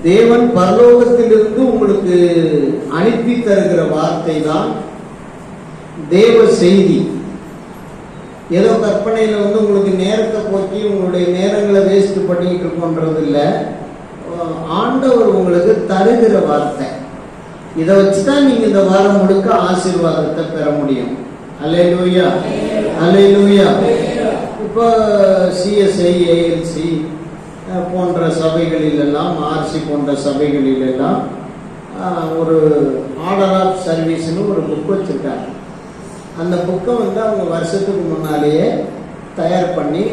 தேவன் பரலோகத்திலிருந்து உங்களுக்கு அனுப்பி தருகிற வார்த்தை தான் தேவ செய்தி. ஏதோ கற்பனையில உங்களுக்கு நேரத்தை போக்கி உங்களுடைய நேரங்களை வேஸ்ட் பண்ணிட்டு இருக்கோன்றது இல்லை. ஆண்டவர் உங்களுக்கு தருகிற வார்த்தை. இதை வச்சுதான் நீங்க இந்த வாரம் முழுக்க ஆசீர்வாதத்தை பெற முடியும். அல்லேலூயா, அல்லேலூயா. இப்போ சிஎஸ்ஐ, ஏஎல்சி போன்ற சபைகளிலெல்லாம், ஆர்சி போன்ற சபைகளிலெல்லாம் ஒரு ஆர்டர் ஆஃப் சர்வீஸ்னு ஒரு புக் வச்சுருக்காங்க. அந்த புக்கை அவங்க வருஷத்துக்கு முன்னாலேயே தயார் பண்ணி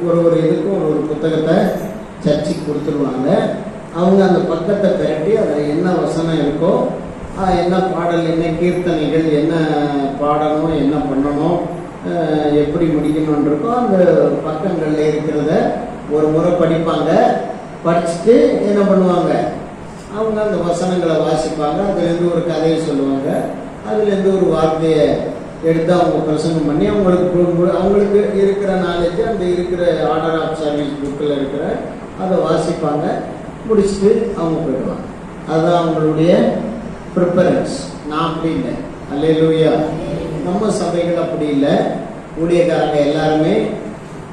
ஒரு இதுக்கும் ஒரு புத்தகத்தை சர்ச்சுக்கு கொடுத்துருவாங்க. அவங்க அந்த பக்கத்தை பெரட்டி அதில் என்ன வசனம் இருக்கோ, என்ன பாடல், என்ன கீர்த்தனைகள், என்ன பாடணும், என்ன பண்ணணும், எப்படி முடிக்கணும்னு இருக்கோ அந்த பக்கங்களில் இருக்கிறத ஒரு முறை படிப்பாங்க. படிச்சுட்டு என்ன பண்ணுவாங்க, அவங்க அந்த வசனங்களை வாசிப்பாங்க. அதுலேருந்து ஒரு கதையை சொல்லுவாங்க. அதுலேருந்து ஒரு வார்த்தையை எடுத்து அவங்க பிரசங்கம் பண்ணி அவங்களுக்கு இருக்கிற நாலேஜ், அந்த இருக்கிற ஆர்டர் ஆஃப் சர்வீஸ் புக்கில் இருக்கிற அதை வாசிப்பாங்க. முடிச்சுட்டு அவங்க போயிடுவாங்க. அதுதான் அவங்களுடைய ப்ரிஃபரன்ஸ். நான் அப்படி இல்லை. அல்லேலூயா. நம்ம சபைகள் அப்படி இல்லை. ஊழியக்காரங்க எல்லாருமே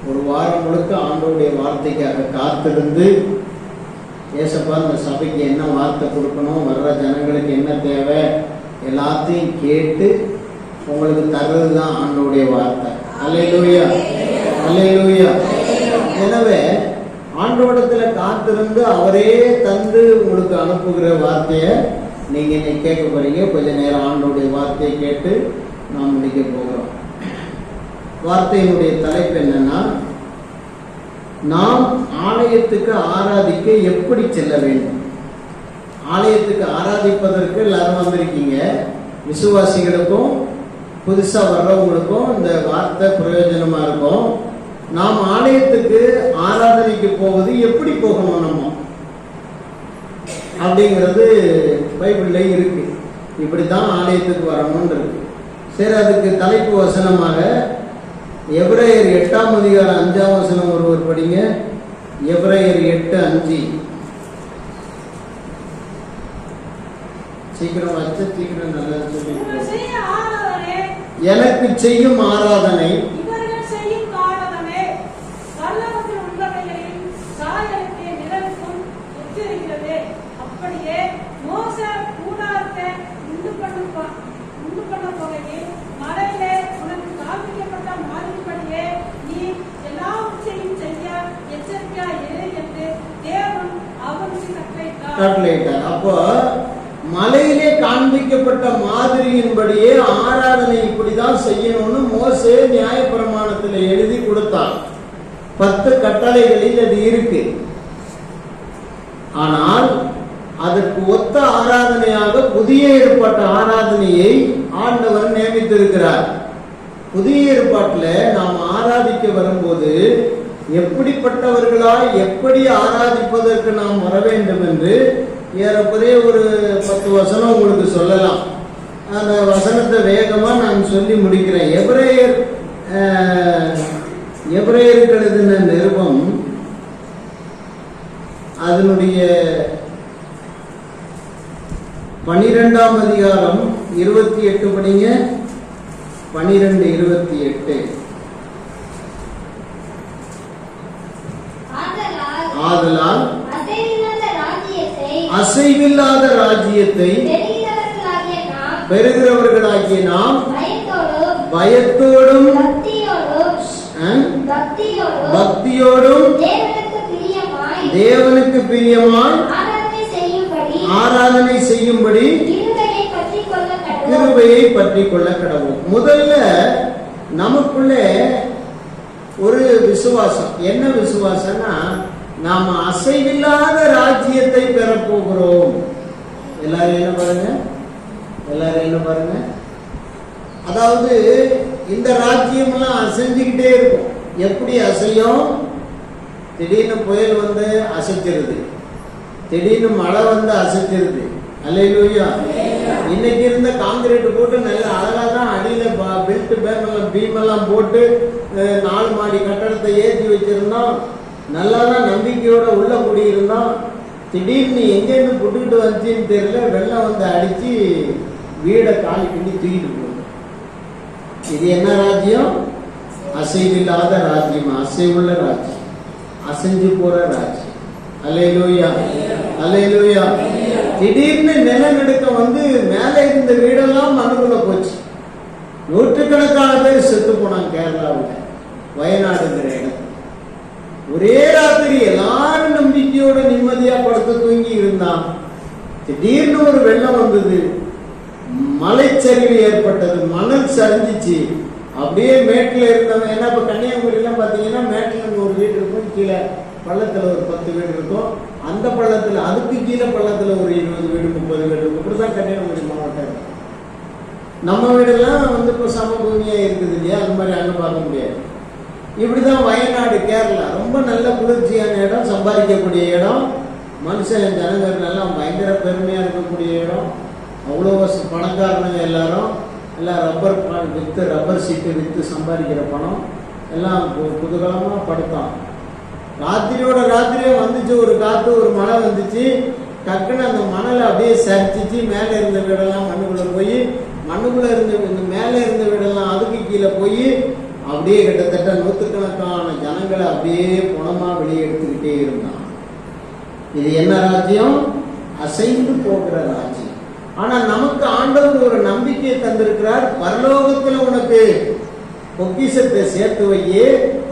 ஒரு வாரம் முழுக்க ஆண்டவருடைய வார்த்தைக்காக காத்திருந்து, ஏசப்பா இந்த சபைக்கு என்ன வார்த்தை கொடுக்கணும், வர்ற ஜனங்களுக்கு என்ன தேவை, எல்லாத்தையும் கேட்டு உங்களுக்கு தர்றது தான் ஆண்டவருடைய வார்த்தை. அல்லேலூயா, அல்லேலூயா. எனவே ஆண்டவரிடத்துல காத்திருந்து அவரே தந்து உங்களுக்கு அனுப்புகிற வார்த்தையை நீங்க இன்னைக்கு கேட்க போறீங்க. கொஞ்ச நேரம் ஆண்டவருடைய வார்த்தையை கேட்டு நாம் முடிக்க போகிறோம். வார்த்தையினுடைய தலைப்பு என்னன்னா, நாம் ஆலயத்துக்கு ஆராதிக்க எப்படி செல்ல வேண்டும். ஆலயத்துக்கு ஆராதிப்பதற்கு எல்லாரும் வந்திருக்கீங்க. விசுவாசிகளுக்கும் புதுசா வர்றவங்களுக்கும் இந்த வார்த்தை பிரயோஜனமா இருக்கும். நாம் ஆலயத்துக்கு ஆராதனைக்கு போவது எப்படி போகணும் நம்ம அப்படிங்கிறது பைபிள்ல இருக்கு. இப்படித்தான் ஆலயத்துக்கு வரணும்னு இருக்கு. சரி, அதுக்கு தலைப்பு வசனமாக எபிரேயர் 8ஆம் அதிகாரம் 5ஆம் வசனம் ஒருவர் படிங்க. எபிரேயர் 8:5. சீக்கிரம் வச்சு சீக்கிரம் நல்லா சொல்லி. எனக்கு செய்யும் ஆராதனை கட்டளையிட்டார். அப்போ மலையிலே காண்பிக்கப்பட்ட மாதிரியின்படியே ஆராதனை இப்படிதான் செய்யணும்னு மோசே நியாயப்பிரமாணத்தில் எழுதி கொடுத்தார். 10 கட்டளைகளில் அது இருக்கு. ஆனால் அதற்கு ஒத்த ஆராதனையாக புதிய ஏற்பாட்டு ஆராதனையை ஆண்டவர் நியமித்திருக்கிறார். புதிய ஏற்பாட்டில் நாம் ஆராதிக்க வரும்போது எப்படிப்பட்டவர்களாய் எப்படி ஆராதிப்பதற்கு நாம் வர வேண்டும் என்று ஏறக்குறைய ஒரு 10 வசனம் உங்களுக்கு சொல்லலாம். அந்த வசனத்தை வேகமா நான் சொல்லி முடிக்கிறேன். எபிரேயருக்கு எழுதின நிருபம் அதனுடைய 12ஆம் அதிகாரம் 28 படிங்க. 12:28. ஆதலால் அசைவில்லாத ராஜ்யத்தை பெறுகிறவர்களாகிய நாம் பயத்தோடும் பக்தியோடும் தேவனுக்கு பிரியமாய் ஆராதனை செய்யும்படி கிருபையை பற்றி கொள்ள கடவுள். முதல்ல நமக்குள்ளே ஒரு விசுவாசம். என்ன விசுவாசம்னா, நாம அசைவில்லாத ராஜ்யத்தை பெறப்போகிறோம். எல்லாரும் என்ன பாருங்க, எல்லாரும் என்ன பாருங்க. அதாவது இந்த ராஜ்யம் எல்லாம் அசைஞ்சுக்கிட்டே இருக்கும். எப்படி அசையும்? திடீர்னு புயல் வந்து அசைச்சிருது, திடீர்னு மழை வந்து அசைச்சிருது. அல்லேலூயா. இன்னைக்கு இருந்த காங்கிரீட் போட்டு நல்ல அழகா தான் அடியில பெல்ட் பீமெல்லாம் போட்டு 4 மாடி கட்டடத்தை ஏற்றி வச்சிருந்தோம். நல்லா தான் நம்பிக்கையோட உள்ள கூடியிருந்தோம். திடீர்னு எங்கேருந்து புட்டுக்கிட்டு வந்துச்சுன்னு தெரியல, வெள்ளம் வந்து அடிச்சு வீடை காலி பண்ணி தூக்கிட்டு போகுது. இது என்ன ராஜ்யம்? அசைவில்லாத ராஜ்யம், அசைவுள்ள ராஜ்யம், அசைஞ்சு போற ராஜ்யம். அல்லேலூயா, அல்லேலூயா. திடீர்னு நிலநடுக்கம் வந்து மேல இருந்த வீடெல்லாம் மண்ணுக்குள்ள போச்சு. நூற்றுக்கணக்கான பேர் செத்து போனாங்க கேரளாவில், வயநாடுங்கிற இடம். ஒரே ராத்திரி எல்லாரும் நம்பிக்கையோட நிம்மதியா படுத்து தூங்கி இருந்தான். திடீர்னு ஒரு வெள்ளம் வந்தது, மலைச்சரிவு ஏற்பட்டது, மணல் சரிஞ்சிச்சு. அப்படியே மேட்டில் இருந்தவங்க, ஏன்னா இப்ப கன்னியாகுமரிலாம் பாத்தீங்கன்னா மேட்டில் ஒரு வீடு இருக்கும், கீழே பள்ளத்துல ஒரு 10 வீடு இருக்கும். அந்த பள்ளத்துல அதுக்கு கீழே பள்ளத்துல ஒரு 20 வீடு 30 வீடு இருக்கும். இப்படிதான் கன்னியாகுமரி மாவட்டம். நம்ம வீடெல்லாம் வந்து இப்போ சமபூமியா இருக்குது இல்லையா, அது மாதிரி அங்க பார்க்க முடியாது. இப்படிதான் வயநாடு, கேரளா ரொம்ப நல்ல குளிர்ச்சியான இடம், சம்பாதிக்கக்கூடிய இடம், மனுஷன் ஜனங்கள் எல்லாம் பயங்கர பெருமையா இருக்கக்கூடிய இடம். அவ்வளோ பணக்காரனுங்க எல்லாரும் எல்லாம் ரப்பர் விற்று, ரப்பர் சீட்டு விற்று சம்பாதிக்கிற பணம் எல்லாம் குதூகலமா படுத்தான். ராத்திரியோட ராத்திரியே வந்துச்சு ஒரு காத்து, ஒரு மழை வந்துச்சு. டக்குன்னு அந்த மணலை அப்படியே சரிச்சிச்சு. மேலே இருந்த வீடெல்லாம் மண்ணுக்குள்ள போய், மண்ணுக்குள்ள இருந்த இந்த மேலே இருந்த வீடெல்லாம் அதுக்கு கீழே போய், அப்படியே கிட்டத்தட்ட நூற்றுக்கணக்கான ஜனங்களை அப்படியே புணமா வெளியே எடுத்துக்கிட்டே இருந்தான். இது என்ன ராஜ்யம்? அசைந்து போகிற ராஜ்யம். ஆனா நமக்கு ஆண்டவர் ஒரு நம்பிக்கையை தந்திருக்கிறார். பரலோகத்துல உனக்கு பொக்கிஷத்தை சேர்த்து வையே,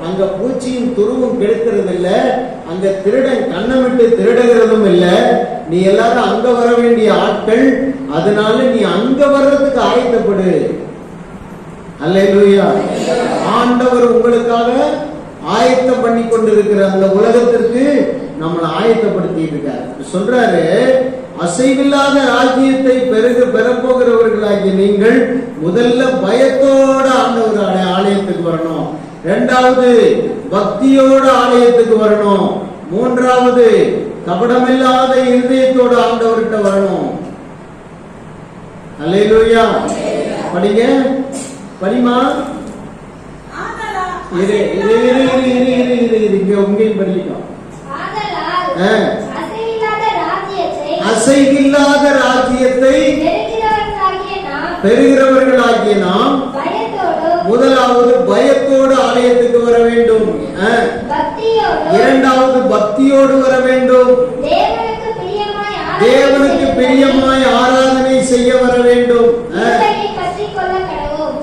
அங்க பூச்சியும் துருவும் கெடுக்கிறது இல்ல, அங்க திருடன் கண்ணமிட்டு திருடுகிறதும் இல்ல. நீ எல்லாரும் அங்க வர வேண்டிய ஆட்கள், அதனால நீ அங்க வர்றதுக்கு ஆயத்தப்படு. அல்லேலூயா. ஆண்டவர் உங்களுக்காக ஆயத்தம் பண்ணி கொண்டிருக்கிற அந்த உலகத்திற்கு நம்மளை ஆயத்தப்படுத்தி இருக்காரு. சொல்றாரு, அசைவில்லாத ராஜ்யத்தை பெறப்போகிறவர்களாகிய நீங்கள் முதல்ல பயத்தோட ஆண்டவர் ஆலயத்துக்கு வரணும். இரண்டாவது பக்தியோட ஆலயத்துக்கு வரணும். மூன்றாவது கபடமில்லாத இருதயத்தோட ஆண்டவர்கிட்ட வரணும். அல்லேலூயா. படிங்க, படிமா. இரு இரு இரு இரு இரு இரு இரு இங்க உங்களையும் படிக்கணும். அசைவில்லாத ராஜ்யத்தை பெறுகிறவர்களாகிய நாம் முதலாவது பயத்தோடு ஆலயத்துக்கு வர வேண்டும். இரண்டாவது பக்தியோடு வர வேண்டும். தேவனுக்கு பிரியமாய் ஆராதனை செய்ய வர வேண்டும்.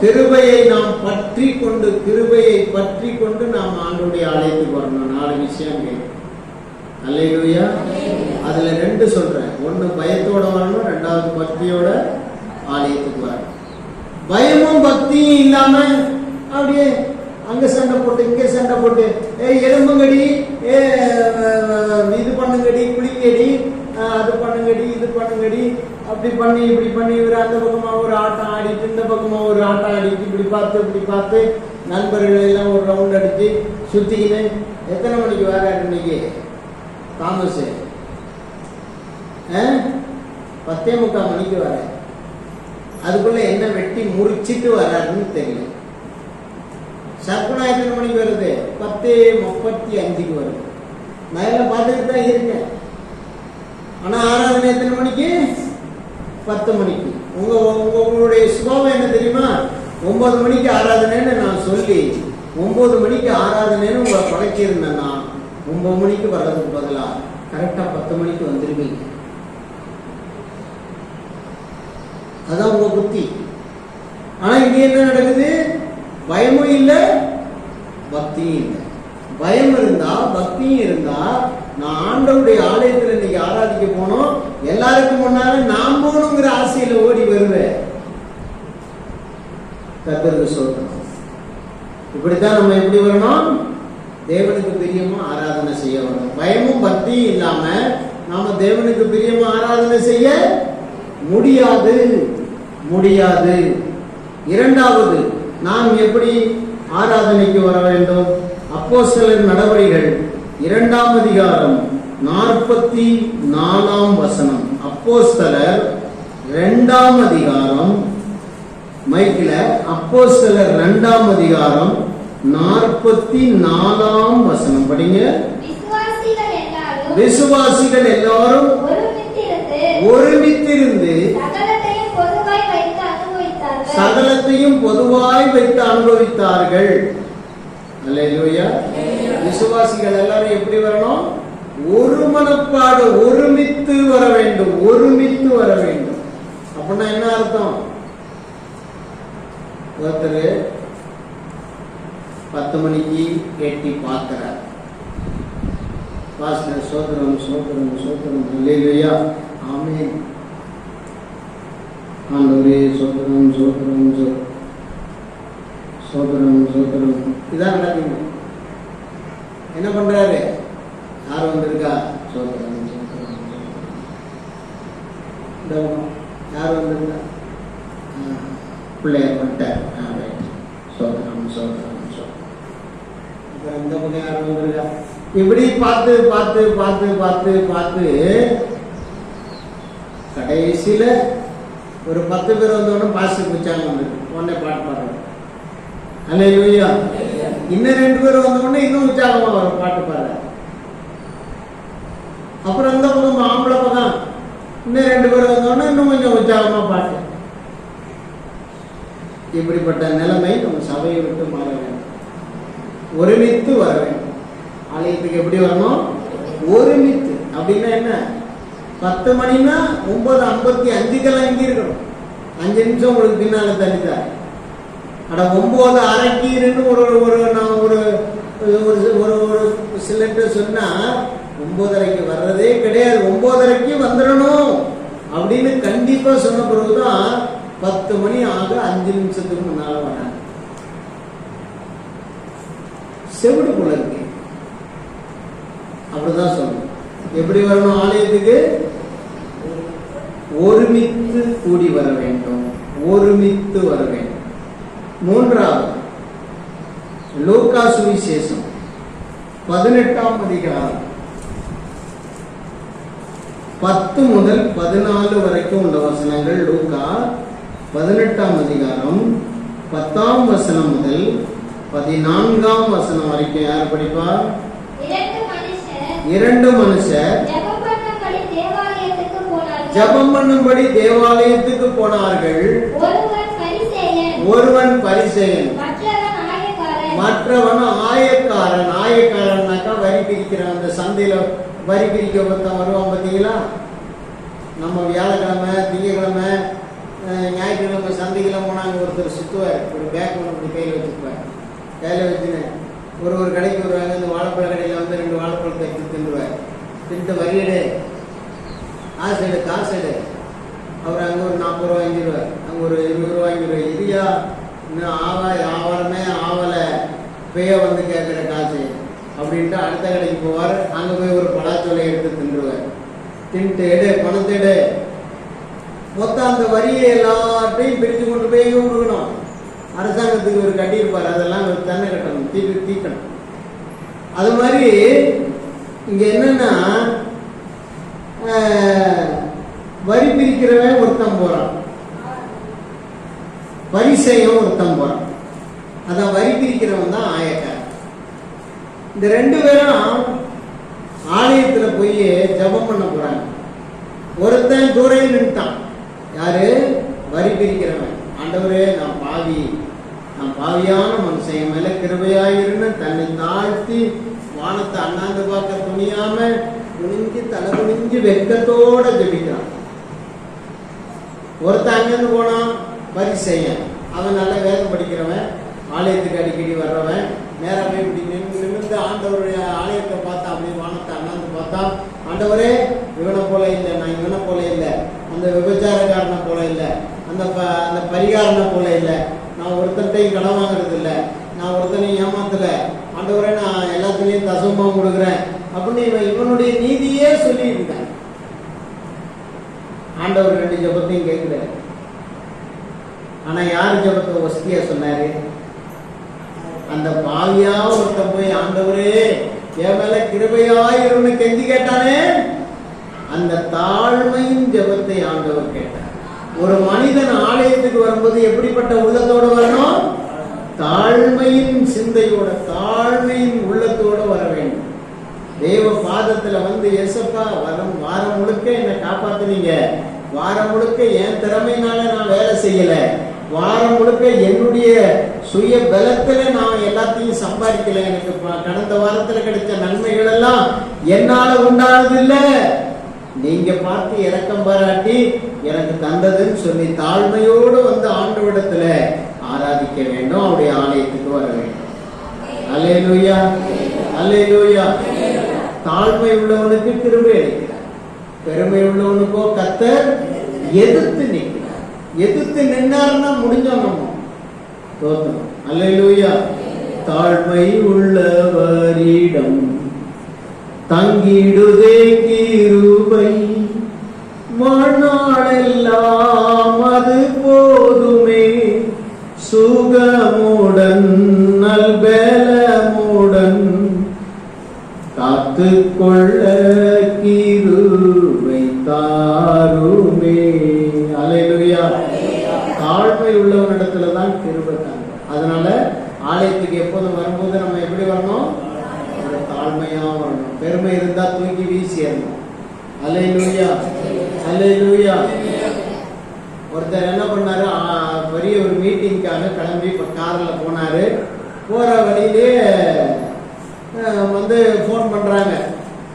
கிருபையை நாம் பற்றி கொண்டு, கிருபையை பற்றி கொண்டு நாம் ஆண்டவருடைய ஆலயத்துக்கு வரணும். 4 விஷயம் கேட்கும். அல்லேலூயா. அதுல 2 சொல்றேன். 1 பயத்தோட வரணும், 2வது பக்தியோட ஆலயத்துக்கு வரணும். பயமும் பக்தியும் இல்லாம அப்படியே அங்க சண்டை போட்டு இங்க சண்டை போட்டு, எலும்புங்கடி, இது பண்ணுங்கடி, குளிங்கடி, அது பண்ணுங்கடி, இது பண்ணுங்கடி, அப்படி பண்ணி இப்படி பண்ணி இவர் அந்த பக்கமா ஒரு ஆட்டம் ஆடிட்டு, இந்த பக்கமா ஒரு ஆட்டம் ஆடிட்டு, இப்படி பார்த்து நண்பர்கள் எல்லாம் ஒரு ரவுண்ட் அடிச்சு சுத்திக்கின்னு. எத்தனை மணிக்கு வராரு இன்னைக்கு தாமஸ்? 10:45 மணிக்கு வர. அதுக்குள்ள என்ன வெட்டி முறிச்சிட்டு வராருன்னு தெரியல. சர்க்குனா எத்தனை மணிக்கு வருது? 10:35 வருது. நான் எல்லாம் பார்த்துக்கிட்டு தான் இருக்கேன். ஆனா ஆராதனை எத்தனை மணிக்கு? 10 மணிக்கு. உங்களுடைய சுபாவம் என்ன தெரியுமா? 9 மணிக்கு ஆராதனைன்னு நான் சொல்லி 9 மணிக்கு ஆராதனைன்னு உங்களை பழக்கியிருந்தேன்னா 9 மணிக்கு வர்றதுக்கு பதிலா கரெக்டா 10 மணிக்கு வந்துருவீங்க. அதான் உங்க புத்தி. ஆனா இங்க என்ன நடக்குது? பயமும் இல்லை, பக்தியும் இல்லை. பயம் இருந்தா பக்தியும் இருந்தா நான் ஆண்டவருடைய ஆலயத்துல இன்னைக்கு ஆராதிக்க போனோம், எல்லாருக்கும் முன்னால நான் போகணுங்கிற ஆசையில ஓடி வருவேன். கர்த்தருக்கு ஸ்தோத்திரம். இப்படித்தான் நம்ம எப்படி வரணும்? தேவனுக்கு பிரியமா ஆராதனை செய்ய வரணும். பயமும் பக்தியும் இல்லாம நாம தேவனுக்கு பிரியமா ஆராதனை செய்ய முடியாது, முடியாது. இரண்டாவது, நாம் எப்படி ஆராதனைக்கு வர வேண்டும்? அப்போஸ்தலர் நடவடிக்கைகள் 2ஆம் அதிகாரம் 44ஆம் வசனம். அப்போஸ்தலர் 2ஆம் அதிகாரம், மைக்கில் அப்போஸ்தலர் 2ஆம் அதிகாரம் 44ஆம் வசனம் படிங்க. விசுவாசிகள் எல்லாரும் ஒருமித்திருந்து சகலத்தையும் பொதுவாய் வைத்து அனுபவித்தார்கள். அல்லேலூயா. விசுவாசிகள் எல்லாரும் எப்படி வரணும்? ஒரு மனப்பாடு, ஒருமித்து வர வேண்டும், ஒருமித்து வர வேண்டும். அப்படின்னா என்ன அர்த்தம்? ஒருத்தர் 10 மணிக்கு எட்டி பார்க்கிறார். பாஸ்டர் சோதரம் சோதரம் சோதரம் அல்லேலூயா ஆமென் ஆண்டவரே சோதரம் சோதரம் சோதரம் சோதரம் இதான் நடக்குங்க. என்ன பண்றாரு? யார் வந்திருக்கா? சோதரம் சோதரம் யார் வந்திருக்கா? பிள்ளையார் வந்துட்டார். சோதரம் சோதரம் இந்த பக்கம் யார் வந்திருக்கா? இப்படி பார்த்து பார்த்து பார்த்து பார்த்து பார்த்து கடைசியில ஒரு 10 பேர் வந்தோடனே பாஸ்டர் குச்சாங்க வந்துருக்கு. உடனே பாட்டு பாடுறாங்க. அல்லேலூயா. இன்னும் 2 பேர் வந்தோடனே இன்னும் உற்சாகமா வரும் பாட்டு பாடுற. அப்புறம் இந்த பக்கம் ஆம்பளை பக்கம் இன்னும் 2 பேர் வந்தோடனே இன்னும் கொஞ்சம் உற்சாகமா பாட்டு. இப்படிப்பட்ட நிலைமை நம்ம சபையை விட்டு மாற வேண்டும். ஒருமித்து வர வேண்டும். ஆலயத்துக்கு எப்படி வரணும்? ஒருமித்து. அப்படின்னா என்ன? 10 மணினா 9:55 இங்கே இருக்கணும். 5 நிமிஷம் உங்களுக்கு பின்னால தள்ளித்தார். அட 9:30 ஒரு சிலர்கிட்ட சொன்னா 9:30 வர்றதே கிடையாது. 9:30 வந்துடணும் அப்படின்னு கண்டிப்பா சொன்ன பிறகுதான் 10 மணி ஆக 5 நிமிஷத்துக்கு முன்னால வராங்க. செவிடு போல இருக்கு. அப்படிதான் சொல்லணும். எப்படி வரணும்? ஆலயத்துக்கு ஒருமித்து கூடி வர வேண்டும், ஒருமித்து வர வேண்டும். 3வது லூக்கா சுவிசேஷம் 18ஆம் அதிகாரம் 10 முதல் 14 வரைக்கும் உள்ள வசனங்கள். லூக்கா 18ஆம் அதிகாரம் 10ஆம் வசனம் முதல் 14ஆம் வசனம் வரைக்கும் யார் படிப்பா? 2 மனுஷர் ஜெபம் பண்ணும்படி தேவாலயத்துக்கு போனார்கள். ஒருவன் பரிசேயன், மற்றவன் ஆயக்காரன். ஆயக்காரன்னாக்கா வரி பிரிக்கிறான். அந்த சந்தையில வரி பிரிக்க ஒருத்தன் வருவான் பார்த்தீங்களா? நம்ம வியாழக்கிழமை, திங்கக்கிழமை, ஞாயிற்றுக்கிழமை சந்தைகளை போனாங்க. ஒருத்தர் சுத்துவார். ஒரு பேக் ஒன்று கையில் வச்சுக்குவார். கையில் வச்சுன்னு ஒரு கடைக்கு வருவாங்க. இந்த வாழைப்பழ கடையில் வந்து 2 வாழைப்பழத்தை எடுத்து தின்னுவார். தின்ட்டு வரியடு, காசு காசு. அவர் அங்கே ஒரு 40 ரூபா வாங்கிடுவார், அங்கே ஒரு 20 ரூபா வாங்கிடுவார். இரியா இன்னும் ஆவாரமே ஆவலை, பேய வந்து கேட்குற காசு அப்படின்ட்டு அடுத்த கடைக்கு போவார். அங்கே போய் ஒரு பலாச்சோலை எடுத்து தின்றுவார். தின்ட்டு எடு, பணத்தை எடு. மொத்தம் அந்த வரியை எல்லாத்தையும் பிரித்து கொண்டு போய் எங்கே கொடுக்கணும்? அரசாங்கத்துக்கு ஒரு கட்டியிருப்பார். அதெல்லாம் ஒரு தன்னை கட்டணும், தீக்கணும். அது மாதிரி இங்கே என்னன்னா, வரி பிரிக்கிறவன் ஒருத்தன் போறான், பரிசையும் ஒருத்தன் போறான். அதான் வரி பிரிக்கிறவன் தான் ஆயக்காரன். இந்த 2 பேரும் ஆலயத்துல போய் ஜபம் பண்ண போறாங்க. ஒருத்தன் தூரையில் நின்ட்டான். யாரு? வரி பிரிக்கிறவன். ஆண்டவரே, நான் பாவியான மனுஷன், மேல கிருபையாயிருந்து தன்னை தாழ்த்தி வானத்தை அண்ணாந்து பார்க்க துணியாம குனிஞ்சு தலை குனிஞ்சு வெட்கத்தோட ஜெபிக்கிறான். ஒருத்தன் அங்கிருந்து போனான் பரிசேயன். அவன் நல்ல வேதம் படிக்கிறவன், ஆலயத்துக்கு அடிக்கடி வர்றவன். நேரமே இப்படி நிமிர்ந்து ஆண்டவருடைய ஆலயத்தை பார்த்தா, அப்படியே வானத்தை அண்ணாந்து பார்த்தா, ஆண்டவரே இவனை போல இல்லை, நான் இவனை போல இல்லை, அந்த விபச்சாரக்காரனை போல இல்லை, அந்த பரிகாரனை போல இல்லை, நான் ஒருத்தன்ட்டையும் கடன் வாங்குறது இல்லை, நான் ஒருத்தனையும் ஏமாத்தல, ஆண்டவரே நான் எல்லாத்துலேயும் தசமா கொடுக்குறேன் அப்படின்னு இவனுடைய நீதியே சொல்லி இருக்கான். ஆண்டவர் 2 ஜபத்தையும் கேட்கல. ஆனா யாரு ஜபத்தை வசதியா சொன்னாரு? அந்த பாவியா ஒருத்தன் போய், ஆண்டவரே என் மேல கிருபையாயிருந்து கெஞ்சி கேட்டானே, அந்த தாழ்மையின் ஜபத்தை ஆண்டவர் கேட்டார். ஒரு மனிதன் ஆலயத்துக்கு வரும்போது எப்படிப்பட்ட உள்ளத்தோடு வரணும்? தாழ்மையின் சிந்தையோட, தாழ்மையின் உள்ளத்தோடு வர வேண்டும். தேவ பாதத்துல வந்து ஏசப்பா வாரம் முழுக்க என்னை காப்பாத்துனீங்க, வாரம் முழுக்க என் திறமையினால நான் வேலை செய்யல, வாரம் முழுக்க என்னுடைய சுய பலத்துல நான் எல்லாத்தையும் சம்பாதிக்கல, எனக்கு கடந்த வாரத்துல கிடைச்ச நன்மைகள் எல்லாம் என்னால உண்டானது இல்ல, நீங்க பார்த்து இரக்கம் பாராட்டி எனக்கு தந்ததுன்னு சொல்லி தாழ்மையோடு வந்து ஆண்டவரிடத்துல ஆராதிக்க வேண்டும், அவருடைய ஆலயத்துக்கு வர வேண்டும். அல்லேலூயா, அல்லேலூயா. தாழ்மை உள்ளவனுக்கு கிருபை அளிக்கிறார், பெருமை உள்ளவனுக்கோ கர்த்தர் எதிர்த்து நிற்கிறார். எதிர்த்து நின்னார்னா முடிஞ்சோம் நம்ம தோத்தணும். அல்லேலூயா. தாழ்மை உள்ளவரிடம் தங்கிடுதே கிருபை, வாழ்நாளெல்லாம் அது போதுமே, சுகமுடன் நல்பலமுடன் காத்து கொள்ள கிருபை தாருமே. அல்லேலூயா. தாழ்மை உள்ளவனிடத்துல தான் கிருபை தாங்க. அதனால ஆலயத்துக்கு எப்போதும் வரும்போது நம்ம எப்படி வரணும்? தாழ்மையா வரணும். பெருமை இருந்தா தூக்கி வீசி ஏறணும். அல்லேலூயா, அல்லேலூயா. ஒருத்தர் என்ன பண்ணாரு, பெரிய ஒரு மீட்டிங்காக கிளம்பி கார்ல போனாரு. போற வழியிலே வந்து போன் பண்றாங்க,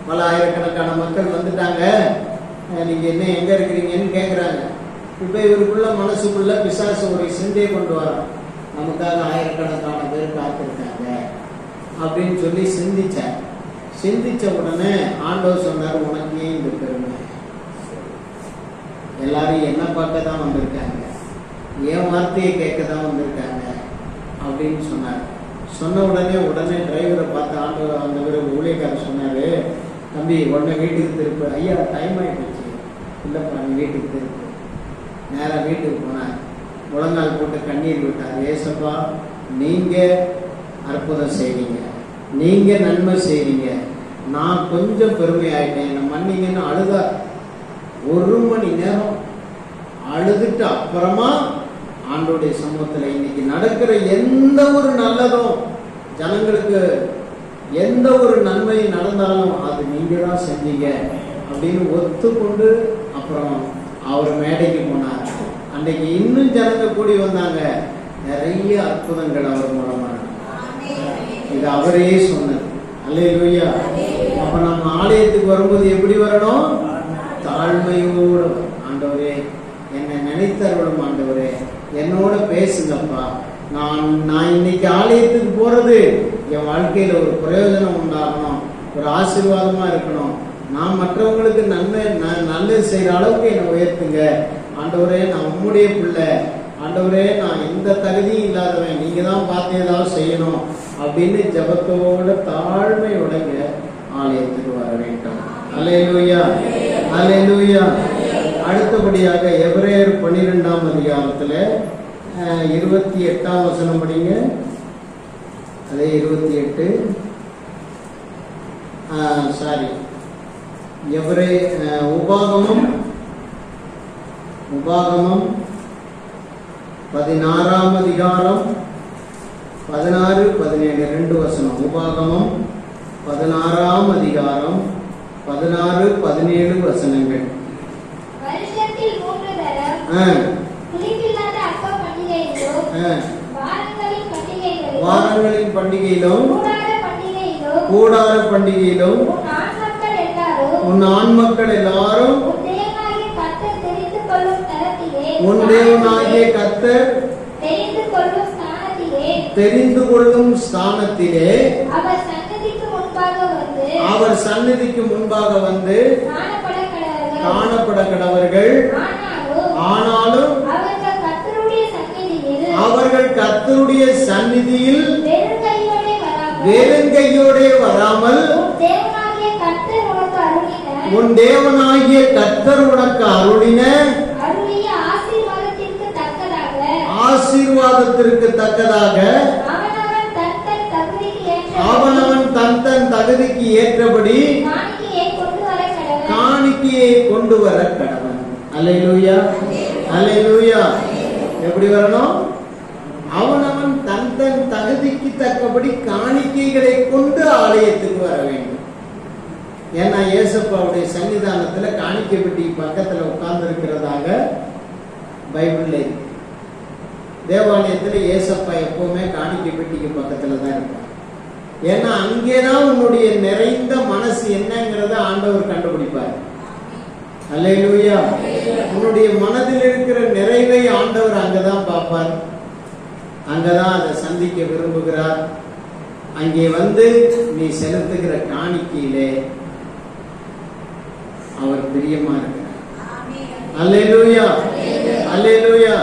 பல ஆயிரக்கணக்கான மக்கள் வந்துட்டாங்க, நீங்க என்ன எங்க இருக்கிறீங்கன்னு கேட்கிறாங்க. இப்ப இவருக்குள்ள மனசுக்குள்ள பிசாசு ஒரு சிந்தையை கொண்டு வரோம், நமக்காக ஆயிரக்கணக்கான பேர் காத்திருக்காங்க அப்படின்னு சொல்லி சிந்திச்ச உடனே ஆண்டவர் சொன்னார், உனக்கு ஏன் இந்த பெருமை? எல்லாரும் என்ன பார்க்க தான் வந்திருக்காங்க, என் வார்த்தையை கேட்க தான் வந்திருக்காங்க அப்படின்னு சொன்னார். சொன்ன உடனே டிரைவரை பார்த்து ஆண்டவர் அந்த ஊழியக்காரர் சொன்னாரு, தம்பி உடனே வீட்டுக்கு திருப்பு. ஐயா டைம் ஆகிடுச்சு. இல்லைப்பா நீ வீட்டுக்கு திருப்பு. நேராக வீட்டுக்கு போனார். முழங்கால் போட்டு கண்ணீர் விட்டார். ஏசப்பா நீங்க அற்புதம் செய்வீங்க, நீங்க நன்மை செய்வீங்க, நான் கொஞ்சம் பெருமை ஆயிட்டேன், என்ன மன்னிங்கன்னு அழுதார். 1 மணி நேரம் அழுதுட்டு அப்புறமா ஆண்டோடைய சமூகத்தில் இன்னைக்கு நடக்கிற எந்த ஒரு நல்லதும், ஜனங்களுக்கு எந்த ஒரு நன்மை நடந்தாலும் அது நீங்க தான் செஞ்சீங்க அப்படின்னு ஒத்துக்கொண்டு அப்புறம் அவர் மேடைக்கு போனார். அன்னைக்கு இன்னும் ஜனங்க கூடி வந்தாங்க. நிறைய அற்புதங்கள் அவர் மூலமா. இது அவரே சொன்னது. அல்லேலூயா. அப்ப நம்ம ஆலயத்துக்கு வரும்போது எப்படி வரணும்? தாழ்மையோடு. ஆண்டவரே என்னை நினைத்தருளும், ஆண்டவரே என்னோட பேசுங்கப்பா. நான் இன்னைக்கு ஆலயத்துக்கு போறது என் வாழ்க்கையில ஒரு பிரயோஜனம் உண்டாகணும், ஒரு ஆசீர்வாதமா இருக்கணும், நான் மற்றவங்களுக்கு நல்லது செய்யற அளவுக்கு என்னை உயர்த்துங்க ஆண்டவரே. நான் உம்முடைய பிள்ளை ஆண்டவரே, நான் எந்த தகுதியும் இல்லாதவன், நீங்க தான் பார்த்து ஏதாவது செய்யணும் அப்படின்னு ஜபத்தோட தாழ்மையோட ஆலயத்துக்கு வர வேண்டும். அல்லேலூயா, அல்லேலூயா. அடுத்தபடியாக எபிரேயர் 12ஆம் அதிகாரத்துல 28ஆம் வசனம் படிங்க. அதே 28 உபாகமம் 16ஆம் அதிகாரம் 16, 17 2 வசனம். உபாகமம் 16ஆம் அதிகாரம் 16, 17 வசனங்கள். வருஷத்தில் 3 தரம் புளிப்பில்லாத அப்ப பண்டிகையிலும் வாரங்களின் பண்டிகையிலும் கூடார பண்டிகையிலும் உன் ஆண் மக்கள் எல்லாரும் உன் தேவனாகிய கர்த்தர் தெரிந்து கொள்ளும் ஸ்தானத்திலே அவர் சந்நிதிக்கு முன்பாக வந்து காணப்பட கடவர்கள். ஆனாலும் அவர்கள் கர்த்தருடைய சந்நிதியில் வெறுங்கையோடே வராமல் உன் தேவனாகிய கர்த்தர் உனக்கு அருளின ஆசீர்வாதத்திற்கு தக்கதாக அவனவன் தன் தகுதிக்கு ஏற்றபடி காணிக்கையை கொண்டு வர கடவன். அல்லேலூயா, அல்லேலூயா. எப்படி வரணும்? அவனவன் தன் தகுதிக்கு தக்கபடி காணிக்கைகளை கொண்டு ஆலயத்துக்கு வர வேண்டும். ஏன்னா ஏசப்பாவுடைய சன்னிதானத்துல காணிக்கை பெட்டி பக்கத்துல உட்கார்ந்து இருக்கிறதாக பைபிள்ல இருக்கு. தேவாலயத்துல ஏசப்பா எப்பவுமே காணிக்கை பெட்டிக்கு பக்கத்துல தான் இருப்பார். ஏன்னா அங்கேதான் உன்னுடைய நிறைந்த மனசு என்னங்கிறத ஆண்டவர் கண்டுபிடிப்பார். அல்லேலூயா. உன்னுடைய மனதில் இருக்கிற நிறைவை ஆண்டவர் அங்கதான் பார்ப்பார், அங்கதான் அதை சந்திக்க விரும்புகிறார். அங்கே வந்து நீ செலுத்துகிற காணிக்கையிலே அவர் பிரியமா இருக்கிறார். அல்லேலூயா, அல்லேலூயா.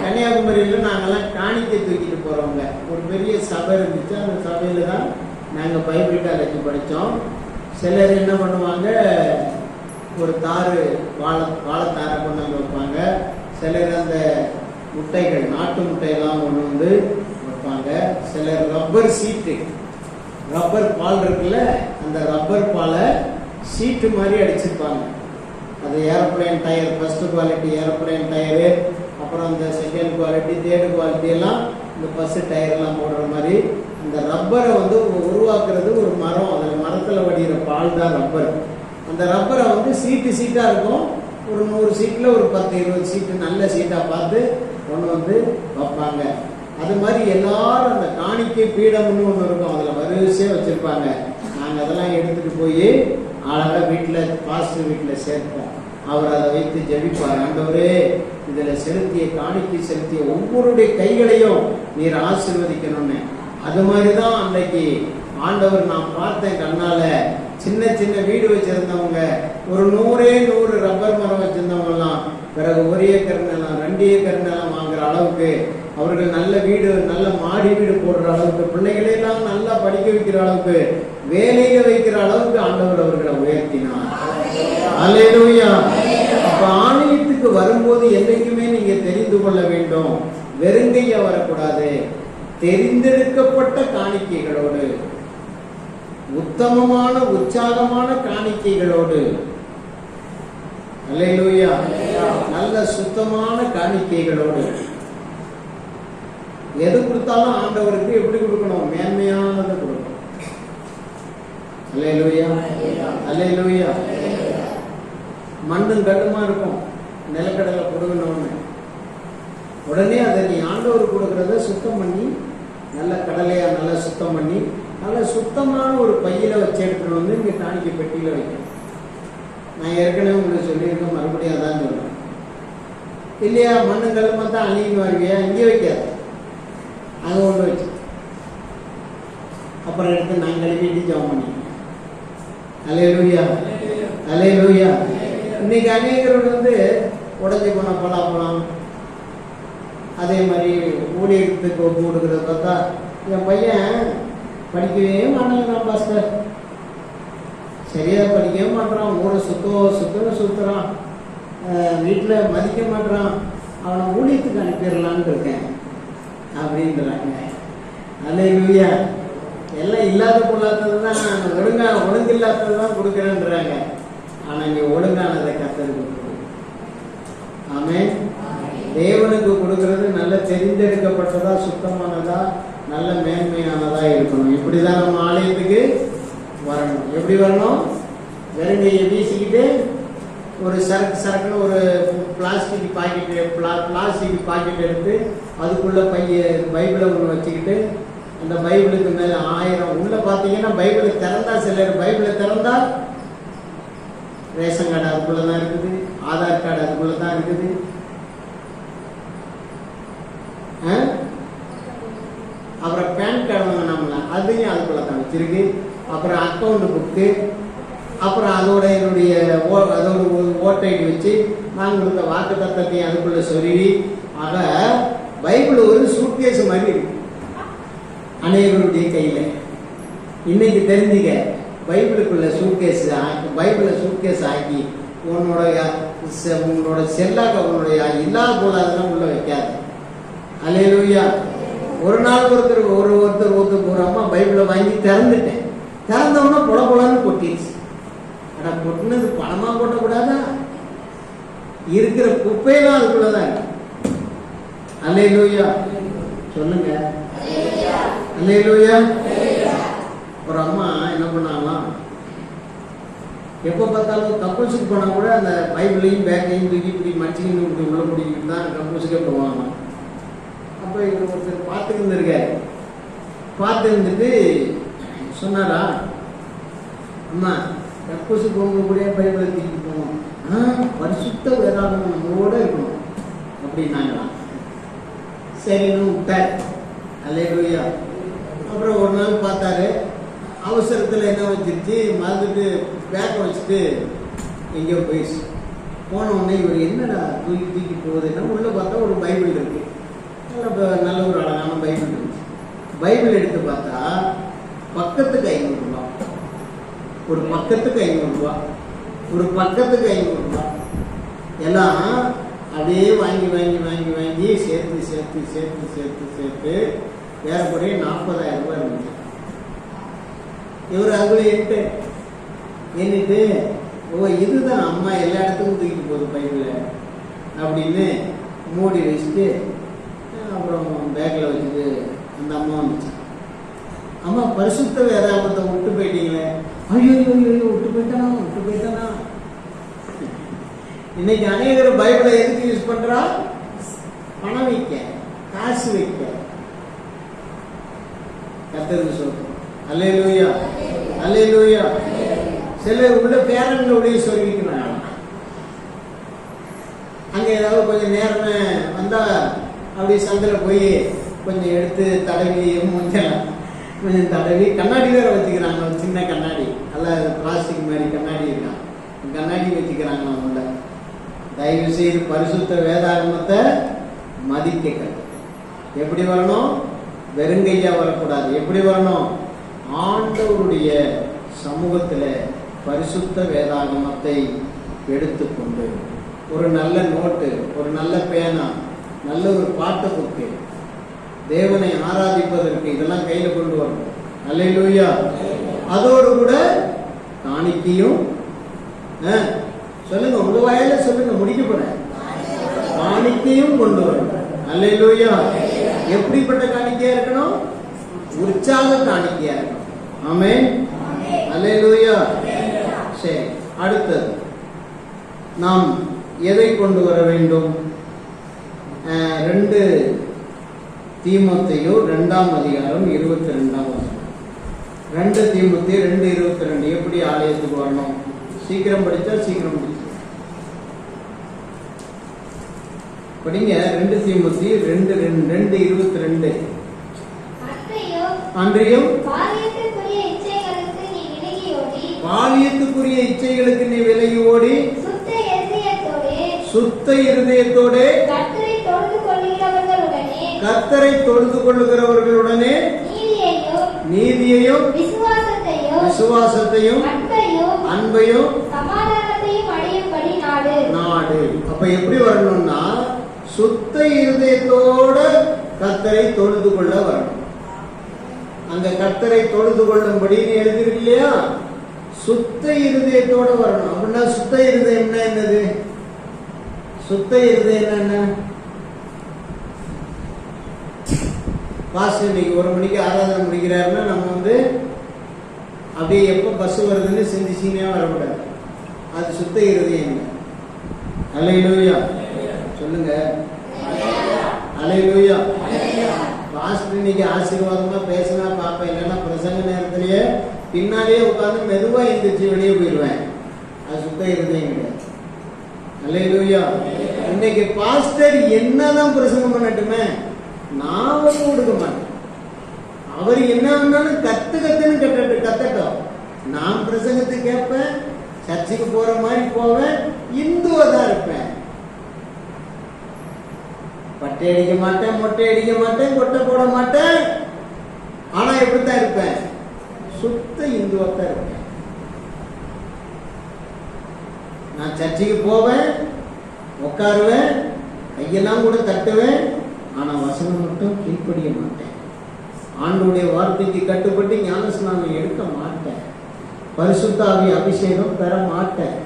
கன்னியாகுமரியில நாங்கெல்லாம் காணிக்கை தூக்கிட்டு போறவங்க. ஒரு பெரிய சபை இருந்துச்சு, அந்த சபையில தான் நாங்க பைபிள் காலேஜ் படித்தோம். சிலர் என்ன பண்ணுவாங்க, ஒரு தாறு வாழைத்தாரை கொண்டு வந்து வைப்பாங்க. சிலர் அந்த முட்டைகள், நாட்டு முட்டையெல்லாம் கொண்டு வந்து வைப்பாங்க. சிலர் ரப்பர் சீட்டு, ரப்பர் பால் இருக்குல்ல, அந்த ரப்பர் பாலை சீட்டு மாதிரி அடிச்சிருப்பாங்க. அது aeroplane tyre, first quality aeroplane tyre, அப்புறம் இந்த செகண்ட் குவாலிட்டி, தேர்டு குவாலிட்டி எல்லாம் இந்த பஸ் டயர்லாம் போடுற மாதிரி அந்த ரப்பரை வந்து உருவாக்குறது ஒரு மரம். அதில் மரத்தில் வடிகிற பால் தான் ரப்பர். அந்த ரப்பரை வந்து சீட்டாக இருக்கும். ஒரு 100 சீட்டில் ஒரு 10-20 சீட்டு நல்ல சீட்டாக பார்த்து ஒன்று வந்து வைப்பாங்க. அது மாதிரி எல்லாரும் அந்த காணிக்கை பீடம்னு ஒன்று இருக்கும், அதில் வரிசையாக வச்சுருப்பாங்க. நாங்கள் அதெல்லாம் எடுத்துகிட்டு போய் அழகாக வீட்டில், பாஸ்டர் வீட்டில் சேர்ப்போம். அவர் அதை வைத்து ஜெபிப்பார். ஆண்டவரே, இதில் செலுத்திய காணிக்கை செலுத்திய ஒவ்வொருடைய கைகளையும் நீர் ஆசீர்வதிக்கணும்னு. அது மாதிரி தான் அன்றைக்கு ஆண்டவர் நான் பார்த்தேன் கண்ணால. சின்ன சின்ன வீடு வச்சிருந்தவங்க, ஒரு 100 ரப்பர் மரம் வச்சிருந்தவங்கலாம் பிறகு 1 ஏக்கர் நிலம், 2 ஏக்கர் நிலம் வாங்குற அளவுக்கு, அவர்கள் நல்ல வீடு, நல்ல மாடி வீடு போடுற அளவுக்கு, பிள்ளைகளெல்லாம் நல்லா படிக்க வைக்கிற அளவுக்கு, வேலையில வைக்கிற அளவுக்கு ஆண்டவர் அவர்களை உயர்த்தினார். அல்லேலூயா. அப்ப ஆலயத்துக்கு வரும்போது என்னைக்குமே நீங்க தெரிந்து கொள்ள வேண்டும், வெறுங்கையா வரக்கூடாது. தெரிந்தெடுக்கப்பட்ட காணிக்கைகளோடு, உத்தமமான உற்சாகமான காணிக்கைகளோடு, அல்லேலூயா, நல்ல சுத்தமான காணிக்கைகளோடு. எது கொடுத்தாலும் ஆண்டவருக்கு எப்படி கொடுக்கணும்? மேன்மையானதை கொடுக்கணும். அல்லேலூயா, அல்லேலூயா. மண்ணும் கல்லுமா இருக்கும், நிலக்கடலை கொடுக்கணும்னு உடனே அதை நீ ஆண்டவர் கொடுக்கறத சுத்தம் பண்ணி, நல்ல கடலையா நல்லா சுத்தம் பண்ணி, நல்ல சுத்தமான ஒரு பையில வச்சு எடுத்துட்டு வந்து இங்கே காணிக்கை பெட்டியில வைக்கணும். நான் ஏற்கனவே உங்களுக்கு சொல்லியிருக்கேன், மறுபடியும் அதான் சொல்றேன். இல்லையா, மண்ணு கல்லுமா தான் அழின்னு வருவியா, இங்கே வைக்காது, அங்கே ஒன்று வச்சு அப்புறம் எடுத்து நான் கழுவிட்டு ஜெபம் பண்ணி. அல்லேலூயா, அல்லேலூயா. இன்னைக்கு அநேகர்கள் வந்து உடஞ்சி போன பலாப்பழம், அதே மாதிரி ஊழியத்துக்கு ஒப்பு கொடுக்குறத பார்த்தா, என் பையன் படிக்கவே மாட்டாங்கிறான் பாஸ்டர், சரியா படிக்கவே மாட்டான், ஊரை சுத்துறான், வீட்டில் மதிக்க மாட்டான், அவனை ஊழியத்துக்கு அனுப்பிடலான்னு இருக்கேன் அப்படின்றாங்க. அல்லேலூயா. எல்லாம் இல்லாத பொருளாதாரம் தான், ஒழுங்கு இல்லாதது தான் கொடுக்குறேன்றாங்க. ஆனால் இங்கே ஒழுங்கானதை கர்த்தர் கொடுக்குறது. ஆமென். தேவனுக்கு கொடுக்கறது நல்ல தெரிந்தெடுக்கப்பட்டதா, சுத்தமானதா, நல்ல மேன்மையானதா இருக்கணும். இப்படிதான் நம்ம ஆலயத்துக்கு வரணும். எப்படி வரணும்? வெறுங்கையை வீசிக்கிட்டு ஒரு சரக்குன்னு ஒரு பிளாஸ்டிக் பாக்கெட் எடுத்து அதுக்குள்ள பைபிளை ஒன்று வச்சுக்கிட்டு, அந்த பைபிளுக்கு மேல 1000 உள்ள பார்த்தீங்கன்னா, பைபிளை திறந்தா, சிலர் பைபிளை திறந்தா ரேஷன் கார்டு அதுக்குள்ளதான் இருக்குது, ஆதார் கார்டு அதுக்குள்ளதான் இருக்குது, அப்புறம் பேன் கார்டு வாங்கினோம்ல அதையும் அதுக்குள்ளதான் வச்சிருக்கு, அப்புறம் அக்கௌண்ட் புக்கு, அப்புறம் அதோட ஓட்டை வச்சு நாங்கள் கொடுத்த வாக்கு தத்தத்தையும் அதுக்குள்ள சொருவி. ஆக பைபிள் ஒரு சூட்கேஸ் மாதிரி இருக்கு அனைவருடைய கையில. இன்னைக்கு தெரிஞ்சுக்க, பைபிளுக்குள்ள சூட்கேஸ் ஆக்கி, பைபிளை சூட்கேஸ் ஆக்கி உன்னோட செல்லாக்க, உன்னுடைய இல்லாத போதாதெல்லாம் உள்ள வைக்காது. அல்லேலூயா. ஒரு நாள் ஒருத்தர் ஒரு அம்மா பைபிளை வாங்கி திறந்துட்டேன், திறந்தோம்னா பொலன்னு கொட்டிடுச்சு. ஆனா கொட்டினது பணமா கொட்டக்கூடாதா? இருக்கிற குப்பையெல்லாம் அதுக்குள்ளதான். அல்லேலூயா சொல்லுங்க. அல்லேலூயா. ஒரு அம்மா என்ன பண்ணாங்களாம், எப்போ பார்த்தாலும் கப்பல்ஸுக்கு போனால் கூட அந்த பைபிளையும் பேக்கையும் தூக்கி இப்படி மச்சிக்கின்னு இப்படி உள்ள முடிக்கிட்டு தான் கப்பல்ஸுக்கே போவாங்க. அப்போ இவர் ஒருத்தர் பார்த்துட்டு இருந்திருக்காரு. பார்த்து இருந்துட்டு சொன்னாரா, அம்மா கப்பல்ஸுக்கு போக கூட பைபிளை தூக்கிட்டு போவோம், பரிசுத்த வேதாகமம் நம்மளோட இருக்கணும் அப்படின்னாங்களாம். சரின்னு விட்டார். அல்லேலூயா. அப்புறம் ஒரு நாள் பார்த்தாரு, அவசரத்தில் என்ன வச்சிருச்சு, மறந்துட்டு பேக்கை வச்சுட்டு எங்கேயோ போயிடுச்சு. போன உடனே இவர் என்னடா தூக்கி போகுதுன்னா உள்ளே பார்த்தா ஒரு பைபிள் இருக்கு. நல்ல ஒரு அழகான பைபிள் இருந்துச்சு. பைபிள் எடுத்து பார்த்தா பக்கத்துக்கு 500 ரூபா, ஒரு பக்கத்துக்கு 500 ரூபா, ஒரு பக்கத்துக்கு 500 ரூபா எல்லாம் அப்படியே வாங்கி வாங்கி வாங்கி வாங்கி சேர்த்து சேர்த்து சேர்த்து சேர்த்து சேர்த்து ஏறக்குறைய 40,000 ரூபாய் இருந்துச்சு. இவர் அங்கே எண்ணிட்டு, ஓ இதுதான் அம்மா எல்லா இடத்துக்கும் தூக்கிட்டு போகுது பைபிளை அப்படின்னு மூடி வச்சுட்டு அப்புறம் பேக்கில் வச்சுட்டு அந்த அம்மா வந்துச்சு. அம்மா பரிசுத்த வேதாகமத்தை விட்டு போயிட்டீங்களே. ஐயோ ஐயோ விட்டு போயிட்டானா. இன்னைக்கு அநேகர் பைபிளை எதுக்கு யூஸ் பண்றா? பணம் வைக்க, காசு வைக்க. கர்த்தருக்கு சொல்றோம். அல்லேலூயா, அல்லேலூயா. சிலர் உள்ள பேரங்களுடைய சொல்லிக்கிறாங்க. அங்க ஏதாவது கொஞ்சம் நேரம் வந்தா அப்படி சந்தில போய் கொஞ்சம் எடுத்து தடவி கொஞ்சம் தடவி கண்ணாடி வேற வச்சுக்கிறாங்க. ஒரு சின்ன கண்ணாடி, நல்லா பிளாஸ்டிக் மாதிரி கண்ணாடி இருக்கான், கண்ணாடி வச்சுக்கிறாங்க. அவங்க தயவு செய்து பரிசுத்த வேதாகமத்தை மதிக்க. எப்படி வரணும்? வெறுங்கையா வரக்கூடாது. எப்படி வரணும்? ஆண்டவருடைய சமூகத்தில் பரிசுத்த வேதாகமத்தை எடுத்துக்கொண்டு ஒரு நல்ல நோட்டு, ஒரு நல்ல பேனா, நல்ல ஒரு பாட்டு புக்கு, தேவனை ஆராதிப்பதற்கு இதெல்லாம் கையில் கொண்டு வரணும். அல்லேலூயா. அதோடு கூட காணிக்கையும் சொல்லுங்க, உங்க வாயில சொல்லுங்க, முடிக்க போறேன். காணிக்கையும் கொண்டு வரணும். அல்லேலூயா. எப்படிப்பட்ட காணிக்கையா இருக்கணும்? உற்சாக காணிக்கையா இருக்கணும். ஆமென். அல்லேலூயா. சரி, அடுத்தது நாம் எதை கொண்டு வர வேண்டும்? 2 தீமோத்தேயு 2ஆம் அதிகாரம் 22ஆம் வசனம். 2 தீமோத்தேயு 2:22. எப்படி ஆலயத்துக்கு வரணும்? சீக்கிரம் படிச்சா சீக்கிரம் படிச்சு படிங்க. 2 தீமோத்தேயு 2:22. அன்றையும் பாலியத்துக்குரிய இச்சைகளுக்கு நீ விலகி ஓடி சுத்த இருதயத்தோடு கர்த்தரை தொழுது கொள்ளுகிறவர்களுடனே நீதியையும் விசுவாசத்தையும் அன்பையும் நாடு. அப்ப எப்படி வரணும்னா சுத்த இருதயத்தோட கர்த்தரை தொழுது கொள்ள வரணும். அங்க கர்த்தரை தொழுது கொள்ளும்படி எழுதிருக்கு இல்லையா? சுத்த இருதயத்தோட வரணும். அப்படின்னா சுத்த இருதயம் என்னது? சுத்த இருதயம் என்ன? பாஸ்டர் இன்னைக்கு 1 மணிக்கு ஆராதனை முடிக்கிறாருன்னா நம்ம அப்படியே எப்போ பஸ் வருதுன்னு சிந்திச்சினே வரக்கூடாது. அது சுத்த இருதயம். அல்லேலூயா சொல்லுங்க. அல்லேலூயா. பாஸ்டர் இன்னைக்கு ஆசீர்வாதமா பேசினா பார்ப்பேன், இல்லைன்னா பிரசங்க நேரத்திலேயே பின்னாலேயே உட்காந்து மெதுவா எந்திரிச்சு வெளியே போயிடுவேன். அது சுத்த இருதயம் கிடையாது. அல்லேலூயா. இன்னைக்கு பாஸ்டர் என்னதான் பிரசங்கம் பண்ணட்டுமே, நான் கொடுக்க மாட்டேன். அவர் என்ன வேணாலும் கத்துன்னு கத்தட்டும். நான் பிரசங்கத்தை கேட்பேன், சர்ச்சுக்கு போற மாதிரி போவேன், இந்துவா தான் இருப்பேன். பட்டை அடிக்க மாட்டேன், மொட்டை அடிக்க மாட்டேன், கொட்டை போட மாட்டேன். ஆனா எப்படித்தான் இருப்பேன்? சுத்த இந்துவா தான் இருப்பேன். நான் சர்ச்சுக்கு போவேன், உட்காருவேன், கையெல்லாம் கூட தட்டுவேன். ஆனா வசனம் மட்டும் கீழ்ப்படிய மாட்டேன். ஆண்டவருடைய வார்த்தைக்கு கட்டுப்பட்டு ஞானஸ்நானம் எடுக்க மாட்டேன். பரிசுத்த ஆவி அபிஷேகம் பெற மாட்டேன்.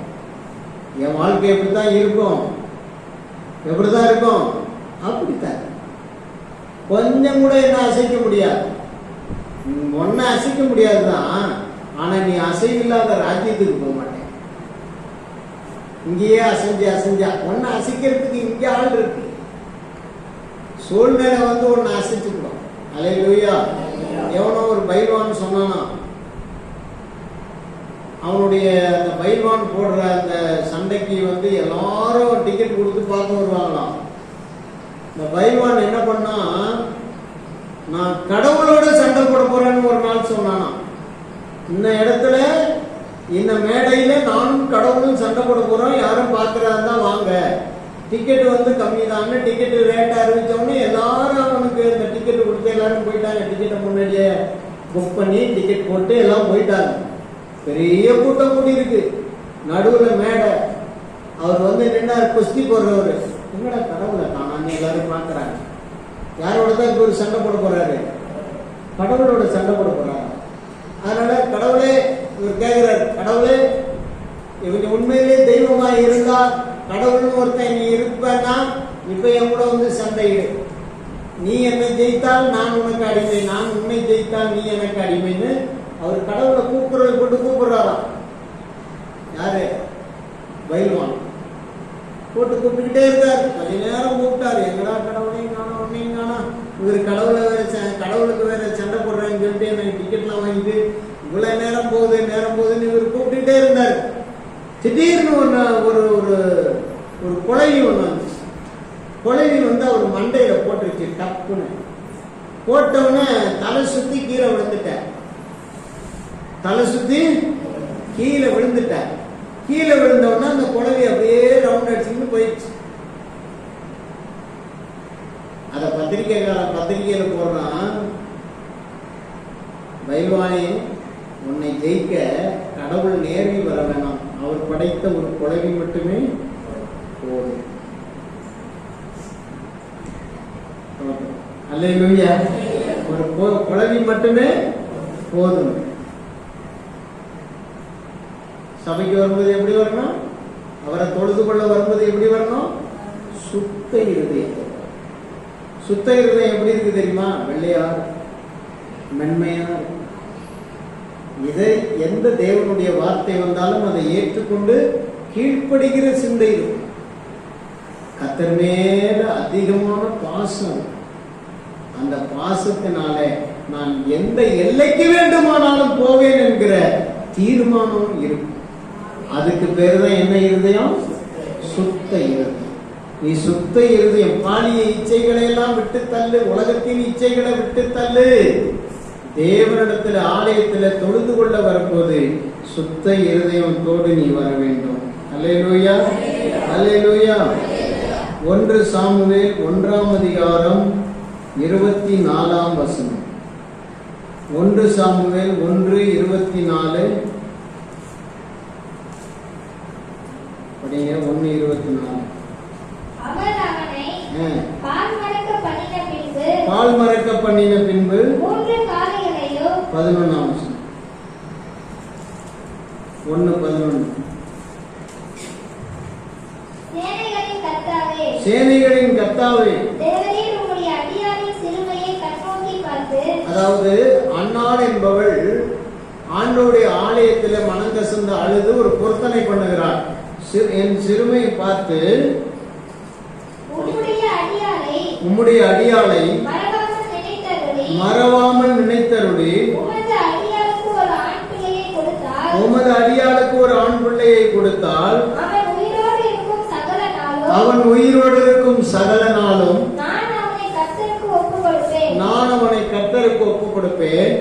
என் வாழ்க்கை எப்படித்தான் இருக்கும்? எப்படிதான் இருக்கும்? அப்படித்தான். கொஞ்சம் கூட என்ன அசைக்க முடியாது. ஒன்ன அசைக்க முடியாதுதான். ஆனா நீ அசைவில்லாத ராஜ்யத்துக்கு போக மாட்டேன். இங்கேயே அசைஞ்சா ஒன்னு அசைக்கிறதுக்கு இங்கே ஆள் இருக்கு. சூழ்நிலை வந்து ஒன்னு அசைச்சுக்கணும். அல்லேலூயா. எவனோ ஒரு பைல்வான் சொன்னானா, அவனுடைய அந்த பைல்வான் போடுற அந்த சண்டைக்கு வந்து எல்லாரும் டிக்கெட் கொடுத்து பார்க்க வருவாங்களாம். இந்த பைல்வான் என்ன பண்ணா, நான் கடவுளோட சண்டை போட போறேன்னு ஒரு நாள் சொன்னானா. இந்த இடத்துல இந்த மேடையில நானும் கடவுளும் சண்டை போட போறோம், யாரும் பார்க்கறதா வாங்க, டிக்கெட் வந்து கம்மி தான். டிக்கெட் ரேட் அறிவிச்சோடனே எல்லாரும் அவனுக்கு இந்த டிக்கெட் கொடுத்து எல்லாரும் போயிட்டாங்க. டிக்கெட்டை முன்னாடியே புக் பண்ணி டிக்கெட் போட்டு எல்லாம் போயிட்டாங்க. பெரிய கூட்டம் கூடி இருக்கு. நடுவுல மேடை. அவர் வந்து நின்னாரு, குஸ்தி போடுறவரு. என்னடா கடவுளை காணான்னு எல்லாரும் பார்க்கறாங்க. யாரோட தான் இப்ப ஒரு சண்டை போட போறாரு? கடவுளோட சண்டை போட போறாரு. அதனால கடவுளே இவர் கேட்கிறாரு, கடவுளே இவங்க உண்மையிலே தெய்வமா இருந்தா, கடவுள்னு ஒருத்தன் நீ இருப்பன்னா இப்ப என் கூட வந்து சண்டையிடு. நீ என்னை ஜெயித்தால் நான் உனக்கு அடிமை, நான் உன்னை ஜெயித்தால் நீ எனக்கு அடிமைன்னு அவர் கடவுளை கூப்பிடுறாராம். யாரு? பைல்வான் போட்டு கூப்பிட்டுக்கிட்டே இருக்காரு. கொஞ்ச நேரம் கூப்பிட்டாரு, எங்கடா கடவுளையும் காணோம், ஒன்னையும் காணோம். இவர் கடவுளுக்கு வேற சண்டை போடுறேன்னு சொல்லிட்டு எனக்கு டிக்கெட்லாம் வாங்கிட்டு இவ்வளவு நேரம் போகுதுன்னு இவர் கூப்பிட்டுட்டே இருந்தாரு. திடீர்னு ஒரு ஒரு குழவி ஒண்ணு வந்துச்சு. குழவி வந்து அவர் மண்டையில போட்டுருச்சு. டப்புன்னு போட்டவுடனே தலை சுத்தி கீழே விழுந்துட்டார். கீழே விழுந்தவுடனே அந்த குழவி அப்படியே ரவுண்ட் அடிச்சுன்னு போயிடுச்சு. அத பத்திரிகையில போடுறான், பைல்வானே உன்னை ஜெயிக்க கடவுள் நேரில் வர வேணாம், அவர் படைத்த ஒரு குழவி மட்டுமே போதும். அல்லேலூயா. ஒரு குழவி மட்டுமே போதும். சபைக்கு வரும்போது எப்படி வரணும்? அவரை தொழுது கொள்ள வரும்போது எப்படி வரணும்? சுத்த இருதயம். சுத்த இருதயம் எப்படி இருக்கு தெரியுமா? வெள்ளையா, மென்மையா. இதை எந்த தேவனுடைய வார்த்தை வந்தாலும் அதை ஏற்றுக்கொண்டு கீழ்ப்படுகிற சிந்தை இருக்கும். கர்த்தர் மேல அதிகமான பாசம். அந்த பாசத்தினால நான் எந்த எல்லைக்கு வேண்டுமானாலும் போவேன் என்கிற தீர்மானம் இருக்கும். அதுக்கு பேரு தான் என்ன இருதயம்? சுத்த இருதயம். நீ சுத்த இருதயம். பாலிய இச்சைகளை எல்லாம் விட்டு தள்ளு, உலகத்தின் இச்சைகளை விட்டு தள்ளு. தேவனிடத்தில் ஆலயத்துல தொழுது கொள்ள வரும்போது சுத்த இருதயத்தோடு நீ வர வேண்டும். அல்லேலூயா, அல்லேலூயா. 1 சாமுவேல் 1ஆம் அதிகாரம் 24ஆம் வசனம். 1 சாமுவேல் 1:24 படிங்க. 1:24. பால் மறக்க பண்ணின பின்பு 11ஆம் வசனம். 1:11. சேனைகளின் கர்த்தாவே, அதாவது அன்னாள் என்பவள் ஆண்டோடைய ஆலயத்தில் மனங்கசந்து அழுது ஒரு பொருத்தனை பண்ணுகிறார். என் சிறுமையை பார்த்து உம்முடைய அடியாளை மறவாமல் நினைத்தருளி உமது அடியாளுக்கு ஒரு ஆண் பிள்ளையை கொடுத்தால் அவன் உயிரோடு இருக்கும் சகல நாளும் நான் அவனை கர்த்தருக்கு ஒப்புக் கொடுப்பேன்.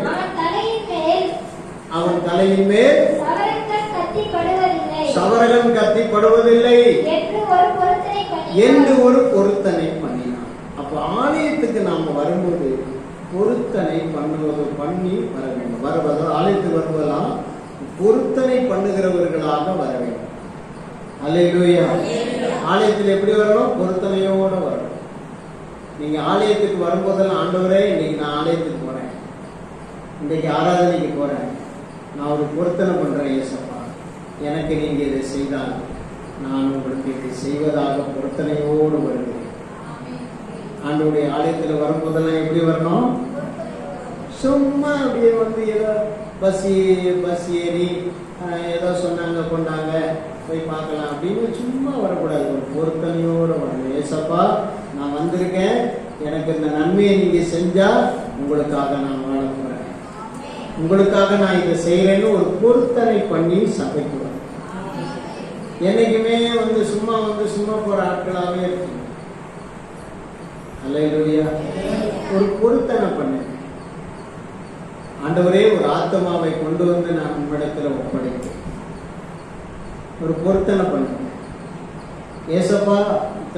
அவன் தலையின் மேல் சவரகன் கத்திப்படுவதில்லை என்று ஒரு பொருத்தனை பண்ணினான். அப்ப ஆலயத்துக்கு நாம வரும்போது பொருத்தனை பண்ணி வர வேண்டும். வருவது ஆலயத்துக்கு வருவதெல்லாம் பொருத்தனை பண்ணுகிறவர்களாக வர வேண்டும். அல்லேலூயா. ஆலயத்தில் எப்படி வரணும்? பொருத்தனையோட வரணும். நீங்க ஆலயத்துக்கு வரும்போதெல்லாம், ஆண்டவரே இன்னைக்கு நான் ஆலயத்துக்கு போறேன், இன்னைக்கு ஆராதனைக்கு போறேன், நான் ஒரு பொருத்தனை பண்றேன் இயேசப்பா, எனக்கு நீங்க இதை செய்தால் நான் உங்களுக்கு இதை செய்வதாக பொருத்தனையோடு வருகிறேன். ஆண்டவருடைய ஆலயத்தில் வரும்போதெல்லாம் எப்படி வரணும்? சும்மா அப்படியே வந்து ஏதோ பஸ் ஏறி ஏதோ சொன்னாங்க கொண்டாங்க போய் பார்க்கலாம் அப்படின்னு சும்மா வரக்கூடாது. ஒரு பொருத்தனையோடு வரணும். ஏசப்பா, நான் வந்திருக்கேன், எனக்கு இந்த நன்மையை நீங்க செஞ்சா உங்களுக்காக நான் வாழ போறேன், உங்களுக்காக நான் இதை செய்யறேன்னு ஒரு பொருத்தனை பண்ணி சபைக்கு வரேன். என்னைக்குமே சும்மா போற ஆட்களாவே இருக்கு. அல்லேலூயா. ஒரு பொருத்தனை பண்ணு. ஆண்டவரே, ஒரு ஆத்மாவை கொண்டு வந்து நான் உம்மிடத்துல ஒப்படைத்தேன். ஒரு பொருத்தனை பண்ணுங்க. ஏசப்பா,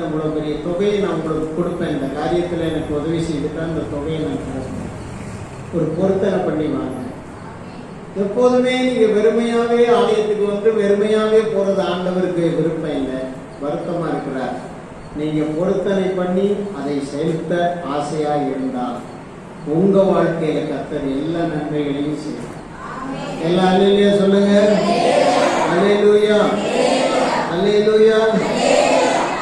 இவ்வளவு பெரிய தொகையை நான் உங்களுக்கு கொடுப்பேன், இந்த காரியத்தில் எனக்கு உதவி செய்துட்டா இந்த தொகையை நான் கொடுப்பேன். ஒரு பொருத்தனை பண்ணி வாங்க. எப்போதுமே நீங்க வெறுமையாவே ஆலயத்துக்கு வந்து வெறுமையாவே போறது ஆண்டவருக்கு விருப்பம் இல்லை, வருத்தமா இருக்கிறார். நீங்க பொருத்தனை பண்ணி அதை செலுத்த ஆசையா இருந்தால் உங்க வாழ்க்கையில கர்த்தர் எல்லா நன்மைகளையும் செய்வார். எல்லா அல்லேலூயா சொல்லுங்க. அல்லேலூயா, அல்லேலூயா.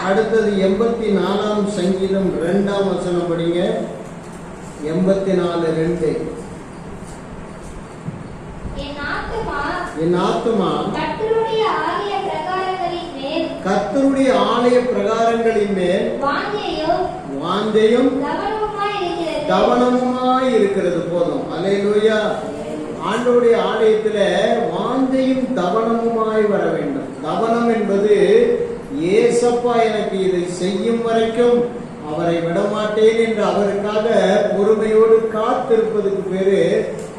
அடுத்தது 84ஆம் சங்கீதம் 2ஆம் வசனம் படிங்க. 84:2. என் ஆத்துமா கர்த்தருடைய ஆலய பிரகாரங்களின் மேல் வாஞ்சையும் கவனமுமாய் இருக்கிறது. போதும். அல்லேலூயா. ஆண்டவருடைய ஆலயத்துல வாஞ்சையும் கவனமுமாய் வர வேண்டும். கவனம் என்பது ஏசப்பா எனக்கு இதை செய்யும் வரைக்கும் அவரை விடமாட்டேன் என்று அவருக்காக பொறுமையோடு காத்திருப்பதற்கு பேரு,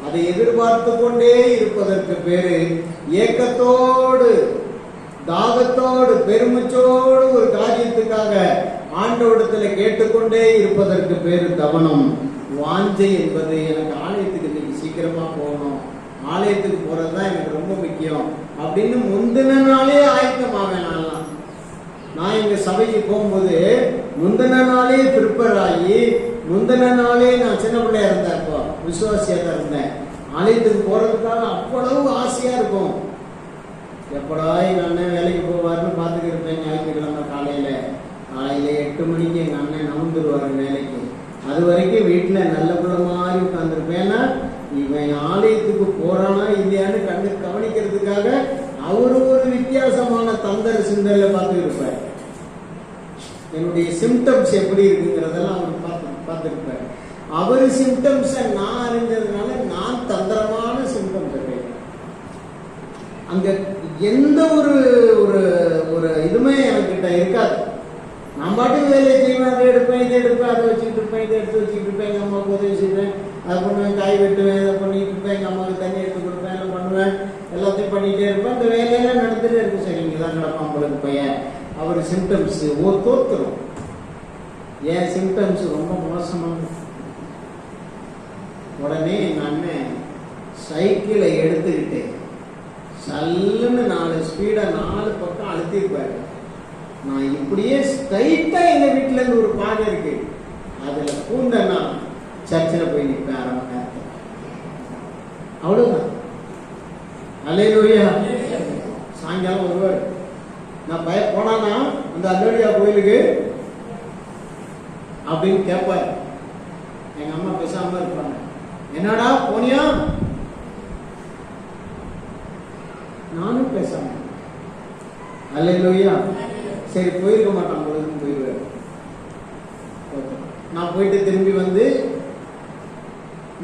அதை எதிர்பார்த்து கொண்டே இருப்பதற்கு பேரு, ஏக்கத்தோடு தாகத்தோடு பெருமிச்சோடு ஒரு காரியத்துக்காக ஆண்டவரிடத்துல கேட்டுக்கொண்டே இருப்பதற்கு பேரு கவனம். வாஞ்சை என்பது எனக்கு ஆலயத்துக்கு இன்னைக்கு சீக்கிரமா போகணும், ஆலயத்துக்கு போறதுதான் எனக்கு ரொம்ப முக்கியம் அப்படின்னு முந்தின நாளே ஆயத்தமாவேன். நான் எங்க சபைக்கு போகும்போது முந்தின நாளே ப்ரிப்பேர் ஆகி, முந்தின நாளே நான் சின்ன பிள்ளையா இருந்தேன், இப்போ விசுவாசியா தான் இருந்தேன். ஆலயத்துக்கு போறதுக்காக அவ்வளவு ஆசையா இருக்கும். எப்படா எங்க அண்ணன் வேலைக்கு போவாருன்னு பார்த்துட்டு இருப்பேன். ஞாயிற்றுக்கிழமை காலையில 8 மணிக்கு எங்க அண்ணன் நவுந்துருவாரு வேலைக்கு. அது வரைக்கும் வீட்டுல நல்ல பிள்ளை மாதிரி உட்கார்ந்துருப்பேன். ஏன்னா இவன் ஆலயத்துக்கு போறானா இல்லையான்னு கண்டு கவனிக்கிறதுக்காக அவரு ஒரு வித்தியாசமான தந்தர சிந்தனையில பார்த்துட்டு இருப்பார். என்னுடைய சிம்டம்ஸ் எப்படி இருக்குங்கிறதெல்லாம் அவர் பார்த்துருப்பார். அவரு சிம்டம்ஸ நான் அறிஞ்சதுனால நான் தந்திரமான சிம்டம்ஸ் கேட்கிறேன். அங்க எந்த ஒரு ஒரு இதுமே என்கிட்ட இருக்காது. நான் பாட்டுக்கு வேலையை செய்வேன், அதை எடுப்பேன், இதை எடுப்பேன், அதை வச்சுக்கிட்டு இருப்பேன், இதை எடுத்து வச்சுக்கிட்டு இருப்பேன், எங்கள் அம்மாவுக்கு உதவி செய்வேன், அதை பண்ணுவேன், காய் வெட்டுவேன், இதை பண்ணிட்டு இருப்பேன், எங்கள் அம்மாவுக்கு தண்ணி எடுத்து கொடுப்பேன், எல்லாம் பண்ணுவேன், எல்லாத்தையும் பண்ணிகிட்டே இருப்பேன். இந்த வேலையெல்லாம் நடந்துகிட்டே இருக்கும். சரி, இங்கே தான் நடப்பான் உங்களுக்கு பையன். அவர் சிம்டம்ஸ் தோத்துரும். என் சிம்டம்ஸ் ரொம்ப மோசமான. உடனே எங்கள் அண்ணன் சைக்கிளை எடுத்துக்கிட்டு சல்லுன்னு 4 ஸ்பீடா 4 பக்கம் அழுத்திருப்பாரு. நான் இப்படியே ஸ்ட்ரைட்டா எங்க வீட்டுல இருந்து ஒரு பாதை இருக்கு, அதுல பூந்தன்னா சர்ச்சில் போய் நிற்பேன் 1/2 மணி நேரத்தில். அவ்வளவுதான். அல்லேலூயா. சாயங்காலம் வருவார். நான் போனானா அந்த அல்லேலூயா கோயிலுக்கு அப்படின்னு கேட்பாரு. எங்க அம்மா பேசாம இருப்பாங்க. என்னடா போனியா? நானும் பேசாம. அல்லேலூயா. சரி, போயிருக்க மாட்டான் பொழுதுன்னு போயிடுவார். நான் போயிட்டு திரும்பி வந்து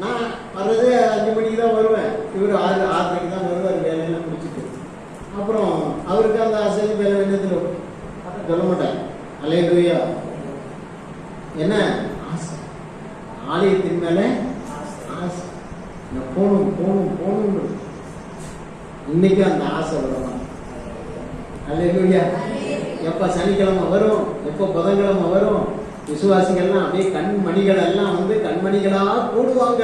நான் வர்றது 5 மணிக்கு தான் வருவேன். இவர் 6:30 தான் வருவார் வேலையெல்லாம் முடிச்சுட்டு. அப்புறம் அவருக்கு அந்த ஆசை வேலை வேண்டியதில் சொல்ல மாட்டார். அல்லேலூயா. என்ன ஆசை? ஆலயத்தின் மேல ஆசை. போகணும் போகணும் போகணும். இன்னைக்கு அந்த ஆசை வரணும். அல்லேலூயா. எப்ப சனிக்கிழமை வரும், எப்ப புதன்கிழமை வரும், விசுவாசிகள்லாம் அப்படியே கண்மணிகள் எல்லாம் வந்து கண்மணிகளா கூடுவாங்க.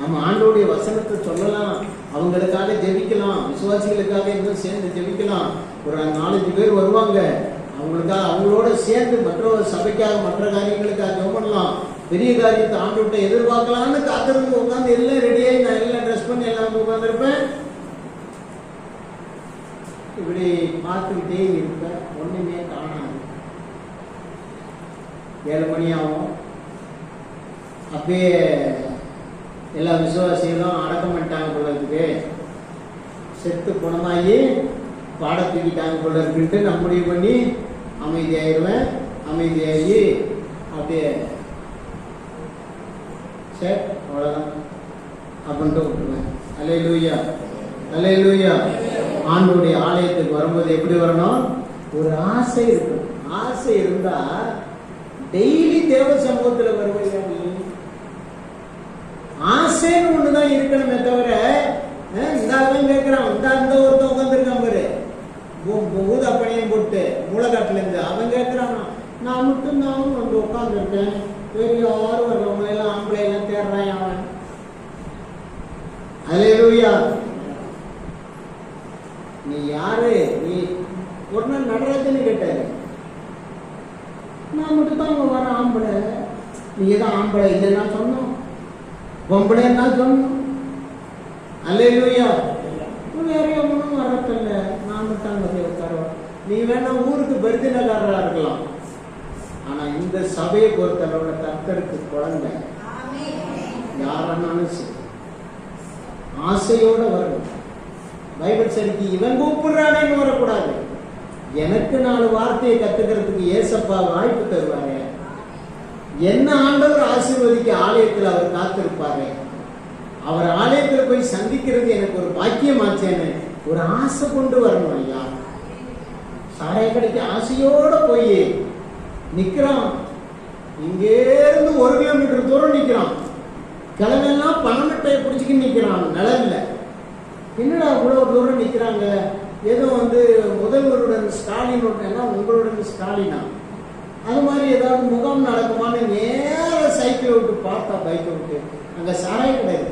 நம்ம ஆண்டோடைய வசனத்தை சொல்லலாம், அவங்களுக்காக ஜெபிக்கலாம், விசுவாசிகளுக்காக இன்னும் சேர்ந்து ஜெபிக்கலாம். ஒரு 4-5 பேர் வருவாங்க. அவங்களுக்காக அவங்களோட சேர்ந்து மற்ற சபைக்காக மற்ற காரியங்களுக்காக ஜெபம் பண்ணலாம். பெரிய காரியத்தை ஆண்டோட்ட எதிர்பார்க்கலாம்னு காத்திருந்து உட்காந்து எல்லாம் ரெடியாகி நான் எல்லாம் ட்ரெஸ் பண்ணி எல்லாம் உட்காந்துருப்பேன். இப்படி பார்த்துக்கிட்டே இருப்ப ஒண்ணுமே காணாது. 7 மணி ஆகும். அப்பயே எல்லா விசுவாசிகளும் அடக்கம் பண்ணிட்டாங்க. பொழுதுக்கு செத்து குணமாகி பாடத்துக்கிட்டாங்க போல இருக்குன்ட்டு நான் முடிவு பண்ணி அமைதியாயிருவேன். அமைதியாகி அப்படியே சரி அவ்வளோதான் அப்படின்ட்டு விட்டுருவேன். அல்லேலூயா, அல்லேலூயா. ஆண்டவருடைய ஆலயத்துக்கு வரும்போது எப்படி வரணும்? ஒரு ஆசை இருக்கும். ஆசை இருந்தா டெய்லி தேவ சமூகத்துல வருவீங்க. ஆசைன்னு ஒண்ணுதான் இருக்கணுமே தவிர இந்தாலும் கேட்கிறான், இந்த ஒருத்தன் உட்காந்துருக்கான் பாரு, ஊதாப்பனையும் போட்டு மூளைக்காட்டுல இருந்து அவன் கேட்கிறான், நான் மட்டும் நானும் வந்து உட்காந்துருக்கேன், வேறு யாரும் வர்றவங்க எல்லாம் ஆம்பளை எல்லாம் தேடுறான் அவன். அல்லேலூயா. நீ யாரு? நீ ஒரு நாள் நடராஜன்னு கேட்டாரு, நான் மட்டும் தான் அவங்க வர ஆம்பளை, நீங்க தான் ஆம்பளை இல்லைன்னா சொன்னோம், பொம்பளைன்னா சொன்னோம். அல்லேலூயா. வேற ஒன்றும் வரத்தில்ல, நான் மட்டும் அங்கே உட்காருவேன். நீ வேணா ஊருக்கு பெருதினக்காரராக இருக்கலாம், ஆனா இந்த சபையை பொறுத்தளவுல கர்த்தருக்கு குழந்தை யாரானாலும் சரி ஆசையோட வரணும். பைபிள் சரிக்கு இவன் கூப்பிடுறானேன்னு வரக்கூடாது. எனக்கு 4 வார்த்தையை கத்துக்கிறதுக்கு ஏசப்பா வாய்ப்பு தருவாரு. என்ன ஆண்டவர் ஆசீர்வதிக்க ஆலயத்தில் அவர் காத்திருப்பாரு. அவர் ஆலயத்தில் போய் சந்திக்கிறது எனக்கு ஒரு பாக்கியமாச்சேன்னு ஒரு ஆசை கொண்டு வரணும். ஐயா, சாராய கடைக்கு ஆசையோட போய் நிக்கிறான். இங்கே இருந்து 1 கிலோமீட்டர் தூரம் நிக்கிறான். கிழமெல்லாம் பணமட்டையை பிடிச்சிக்கிட்டு நிக்கிறான் நிழல்ல. என்னடா இவ்வளவு தூரம் நிக்கிறாங்க? ஏதோ முதல்வருடன் ஸ்டாலினுடன் உங்களுடன் ஸ்டாலினா அது மாதிரி ஏதாவது முகாம் நடக்குமான்னு நேர சைக்கிள் விட்டு பார்த்தா, பைக்கை விட்டு அங்க சாராய கிடையாது.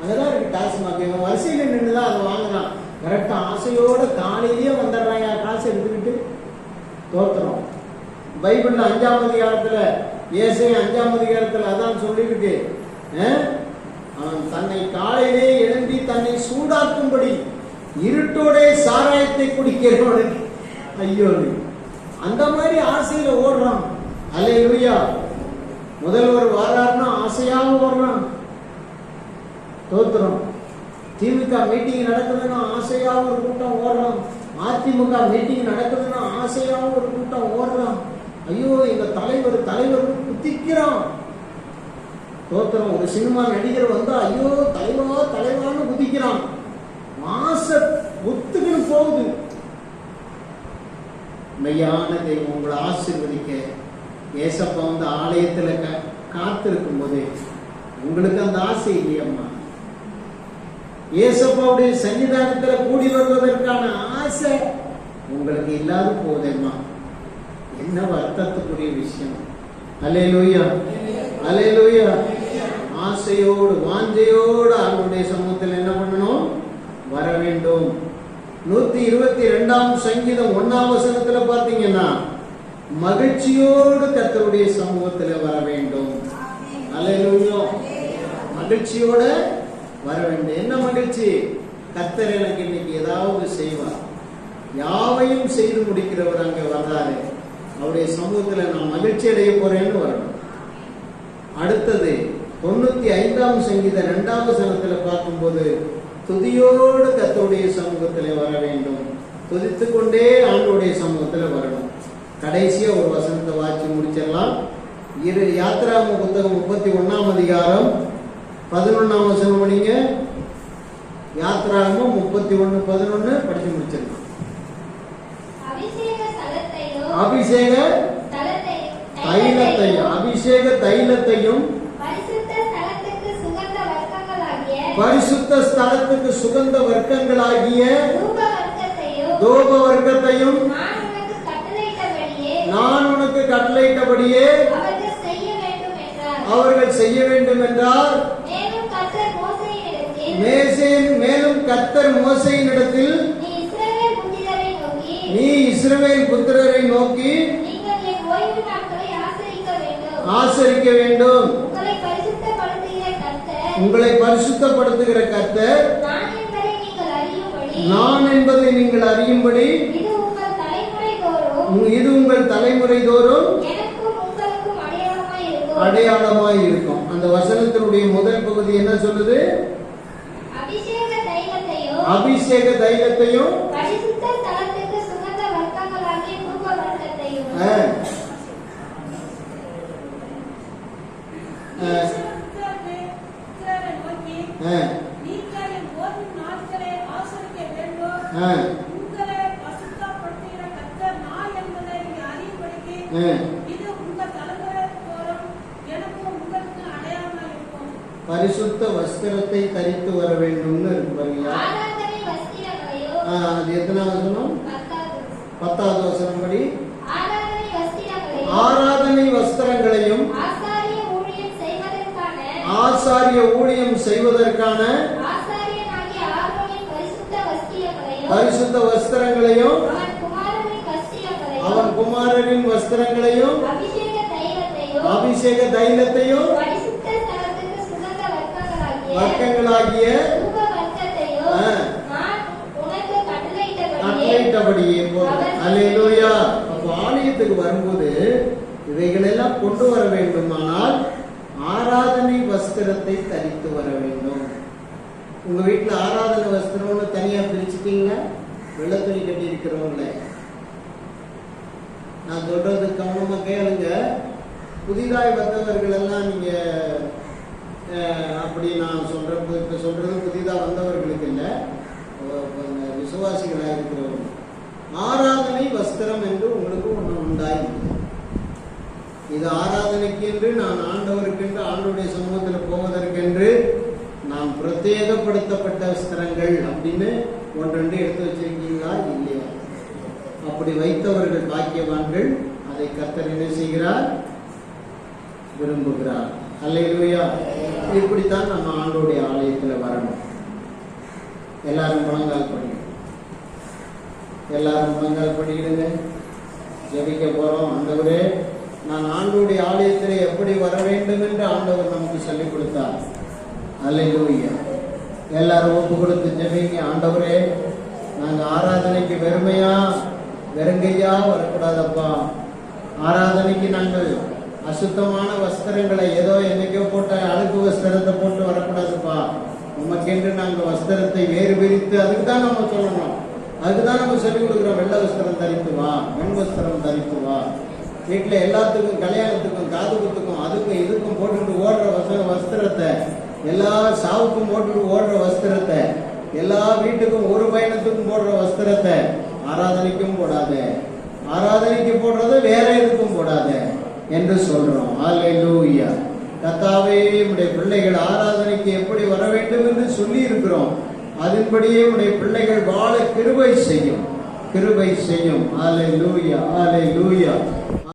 அங்கதான் இருக்கு டாஸ்மாக். இவன் வரிசையில் நின்றுதான் அதை வாங்கினான். கரெக்டா ஆசையோட காலையிலேயே வந்துடுறாங்க காசு எடுத்துக்கிட்டு. தோத்துறோம். பைபிள்ல 5ஆம் அதிகாரத்துல ஏசாயா 5ஆம் அதிகாரத்துல அதான் சொல்லிருக்கு, அவன் தன்னை காலையிலே எழும்பி தன்னை சூடாக்கும்படி இருட்டோட சாராயத்தை குடிக்கிறவனுக்கு ஐயோ. அந்த மாதிரி ஆசையில ஓடுறான். அல்லேலூயா. முதல்வர் வாராருன்னா ஆசையாக ஓடுறான். தோத்துறோம். திமுக மீட்டிங் நடக்குதுன்னா ஆசையாக ஒரு கூட்டம் ஓடுறான். அதிமுக மீட்டிங் நடக்குதுன்னா ஆசையாக ஒரு கூட்டம் ஓடுறான். ஐயோ எங்க தலைவர் குதிக்கிறான். தோத்திரம். ஒரு சினிமா நடிகர் வந்தா ஐயோ தலைவான்னு குதிக்கிறான். மாச ஒத்துக்குன்னு போகுது. மெய்யான தெய்வம் உங்களை ஆசீர்வதிக்க ஏசப்பா ஆலயத்துல காத்திருக்கும் போது உங்களுக்கு அந்த ஆசை இல்லையம்மா? ஏசப்பாவுடைய சன்னிதானத்துல கூடி வருவதற்கான ஆசை உங்களுக்கு இல்லாத போதேம்மா? என்ன வருத்தத்துக்குரிய விஷயம். அல்லேலூயா, அல்லேலூயா. ஆசையோடு வாஞ்சையோடு அவனுடைய சமூகத்தில் என்ன பண்ணணும்? வர வேண்டும். 122ஆம் சங்கீதம் 1ஆம் வசனத்துல பாத்தீங்கன்னா மகிழ்ச்சியோடு கர்த்தருடைய சமூகத்தில் வர வேண்டும். அல்லேலூயா. மகிழ்ச்சியோட வர வேண்டும். என்ன மகிழ்ச்சி? கர்த்தர் எனக்கு இன்னைக்கு ஏதாவது செய்வார், யாவையும் செய்து முடிக்கிறவர் அங்க வர்றாரு, அவருடைய சமூகத்துல நான் மகிழ்ச்சி அடைய போறேன்னு வரணும். அடுத்தது 95ஆம் சங்கீதம் 2ஆம் வசனத்துல பார்க்கும்போது துதியோடு கர்த்தருடைய சமூகத்துல வர வேண்டும். துதித்துக் கொண்டே ஆண்டவருடைய சமூகத்துல வரணும். கடைசியா ஒரு வசனத்தை வாசி முடிச்சிடலாம். யாத்திராகம புத்தகம் 31ஆம் அதிகாரம் 11ஆம் வசனம் படிங்க. யாத்திராகமம் 31:11 படிச்சு முடிச்சிடலாம். அபிஷேக தைலத்தையும் பரிசுத்த ஸ்தலத்துக்கு சுகந்த வர்க்கங்களாகிய தூப வர்க்கத்தையும் நான் உனக்கு கட்டளையிட்டபடியே அவர்கள் செய்ய வேண்டும் என்றார். மேலும் கர்த்தர் மோசேயினிடத்தில் நீ இஸ்ரவேல் புத்திரரை நோக்கி ஆசரிக்க வேண்டும். உங்களை பரிசுத்தப்படுத்துகிற கர்த்தர் நான் என்பதை நீங்கள் அறியும்படி இது உங்கள் தலைமுறை தோறும் அடையாளமாய் இருக்கும். அந்த வசனத்தினுடைய முதல் பகுதி என்ன சொல்லுது? அபிஷேக தைலத்தையும் இது உங்க தலைமுறை தோறும் எனக்கும் உங்களுக்கும் அடையாளமாக இருக்கும். பரிசுத்த வஸ்திரத்தை தரித்து வர வேண்டும்னு இருக்கு பாருங்களா. ஆராதனை வஸ்திரங்களையோ, அது எத்தனாவது வசனம்? 10வது வசனம் படி ஆராதனை வஸ்திரங்களையோ, ஆராதனை வஸ்திரங்களையும் ஆசாரிய ஊழியம் செய்வதற்கான ஆசாரிய ஊழியம் செய்வதற்கான ஆசாரியனாகிய ஆரோனின் பரிசுத்த வஸ்திரங்களையும் அவன் குமாரரின் வஸ்திரங்களையும் அபிஷேக தைலத்தையும் வர்க்கங்களாகிய கட்டளையிட்டபடியே அல்லேலூயா. அப்போ ஆலயத்துக்கு வரும்போது இவைகளெல்லாம் கொண்டு வர வேண்டுமானால் ஆராதனை வஸ்திரத்தை தரித்து வர வேண்டும். உங்க வீட்டுல ஆராதனை வஸ்திரம்னு தனியா பிரிச்சுட்டீங்களா? வெள்ளை துணி கட்டி இருக்கிறவங்கள நான் சொல்றது கவனமா கேளுங்க. புதிதாய் வந்தவர்கள் எல்லாம் நீங்க அப்படி நான் சொல்றது புதிதா வந்தவர்களுக்கு இல்ல, விசுவாசிகளாக இருக்கிறவர்கள். ஆராதனை வஸ்திரம் என்று உங்களுக்கு ஒண்ணு உண்டாயிருக்கு. இது ஆராதனைக்கு என்று நான் ஆண்டவருக்கென்று ஆண்டவருடைய சமூகத்தில் போவதற்கென்று நாம் பிரத்யேகப்படுத்தப்பட்ட வஸ்திரங்கள் அப்படின்னு ஒன்றெண்டு எடுத்து வச்சிருக்கீங்களா இல்லையா? அப்படி வைத்தவர்கள் பாக்கியவான்கள். அதை கர்த்தர் என்ன செய்கிறார்? விரும்புகிறார். அல்லேலூயா. இப்படித்தான் நம்ம ஆண்டவருடைய ஆலயத்துல வரணும். எல்லாரும் முழங்கால் படிக்கணும். எல்லாரும் முழங்கால் படிக்கிடுங்க. ஜெபிக்க போறோம். ஆண்டவரே, நான் ஆண்டவருடைய ஆலயத்திலே எப்படி வர வேண்டும் என்று ஆண்டவர் நமக்கு சொல்லிக் கொடுத்தார். அல்லேலூயா. எல்லாரும் ஒப்பு கொடுத்து ஜெபிங்க. ஆண்டவரே, நாங்க ஆராதனைக்கு வெறுங்கையா வரக்கூடாதப்பா. ஆராதனைக்கு நாங்கள் அசுத்தமான வஸ்திரங்களை ஏதோ என்னைக்கோ போட்ட அழுக்கு வஸ்திரத்தை போட்டு வரக்கூடாதுப்பா. உமக்கென்று நாங்கள் வஸ்திரத்தை வேறு பிரித்து அதுக்கு தான் நம்ம சொல்லணும். அதுக்குதான் நம்ம சொல்லிக் கொடுக்குறோம். வெள்ளை வஸ்திரம் தரித்து வா, வெண் வஸ்திரம் தரித்து வா. வீட்டில் எல்லாத்துக்கும், கல்யாணத்துக்கும், காதுகுத்துக்கும், அதுக்கும் இதுக்கும் போட்டுட்டு ஓடுற வஸ்திரத்தை, எல்லா சாவுக்கும் போட்டுட்டு ஓடுற வஸ்திரத்தை, எல்லா வீட்டுக்கும் ஒரு பயணத்துக்கும் போடுற வஸ்திரத்தை ஆராதனைக்கும் போடாத, ஆராதனைக்கு போடுறத வேற எதுக்கும் போடாத என்று சொல்றோம். அல்லேலூயா. கர்த்தாவே, உடைய பிள்ளைகள் ஆராதனைக்கு எப்படி வர வேண்டும் என்று சொல்லி இருக்கிறோம். அதன்படியே உடைய பிள்ளைகள் வாழ கிருபை செய்யும். அல்லேலூயா. அல்லேலூயா.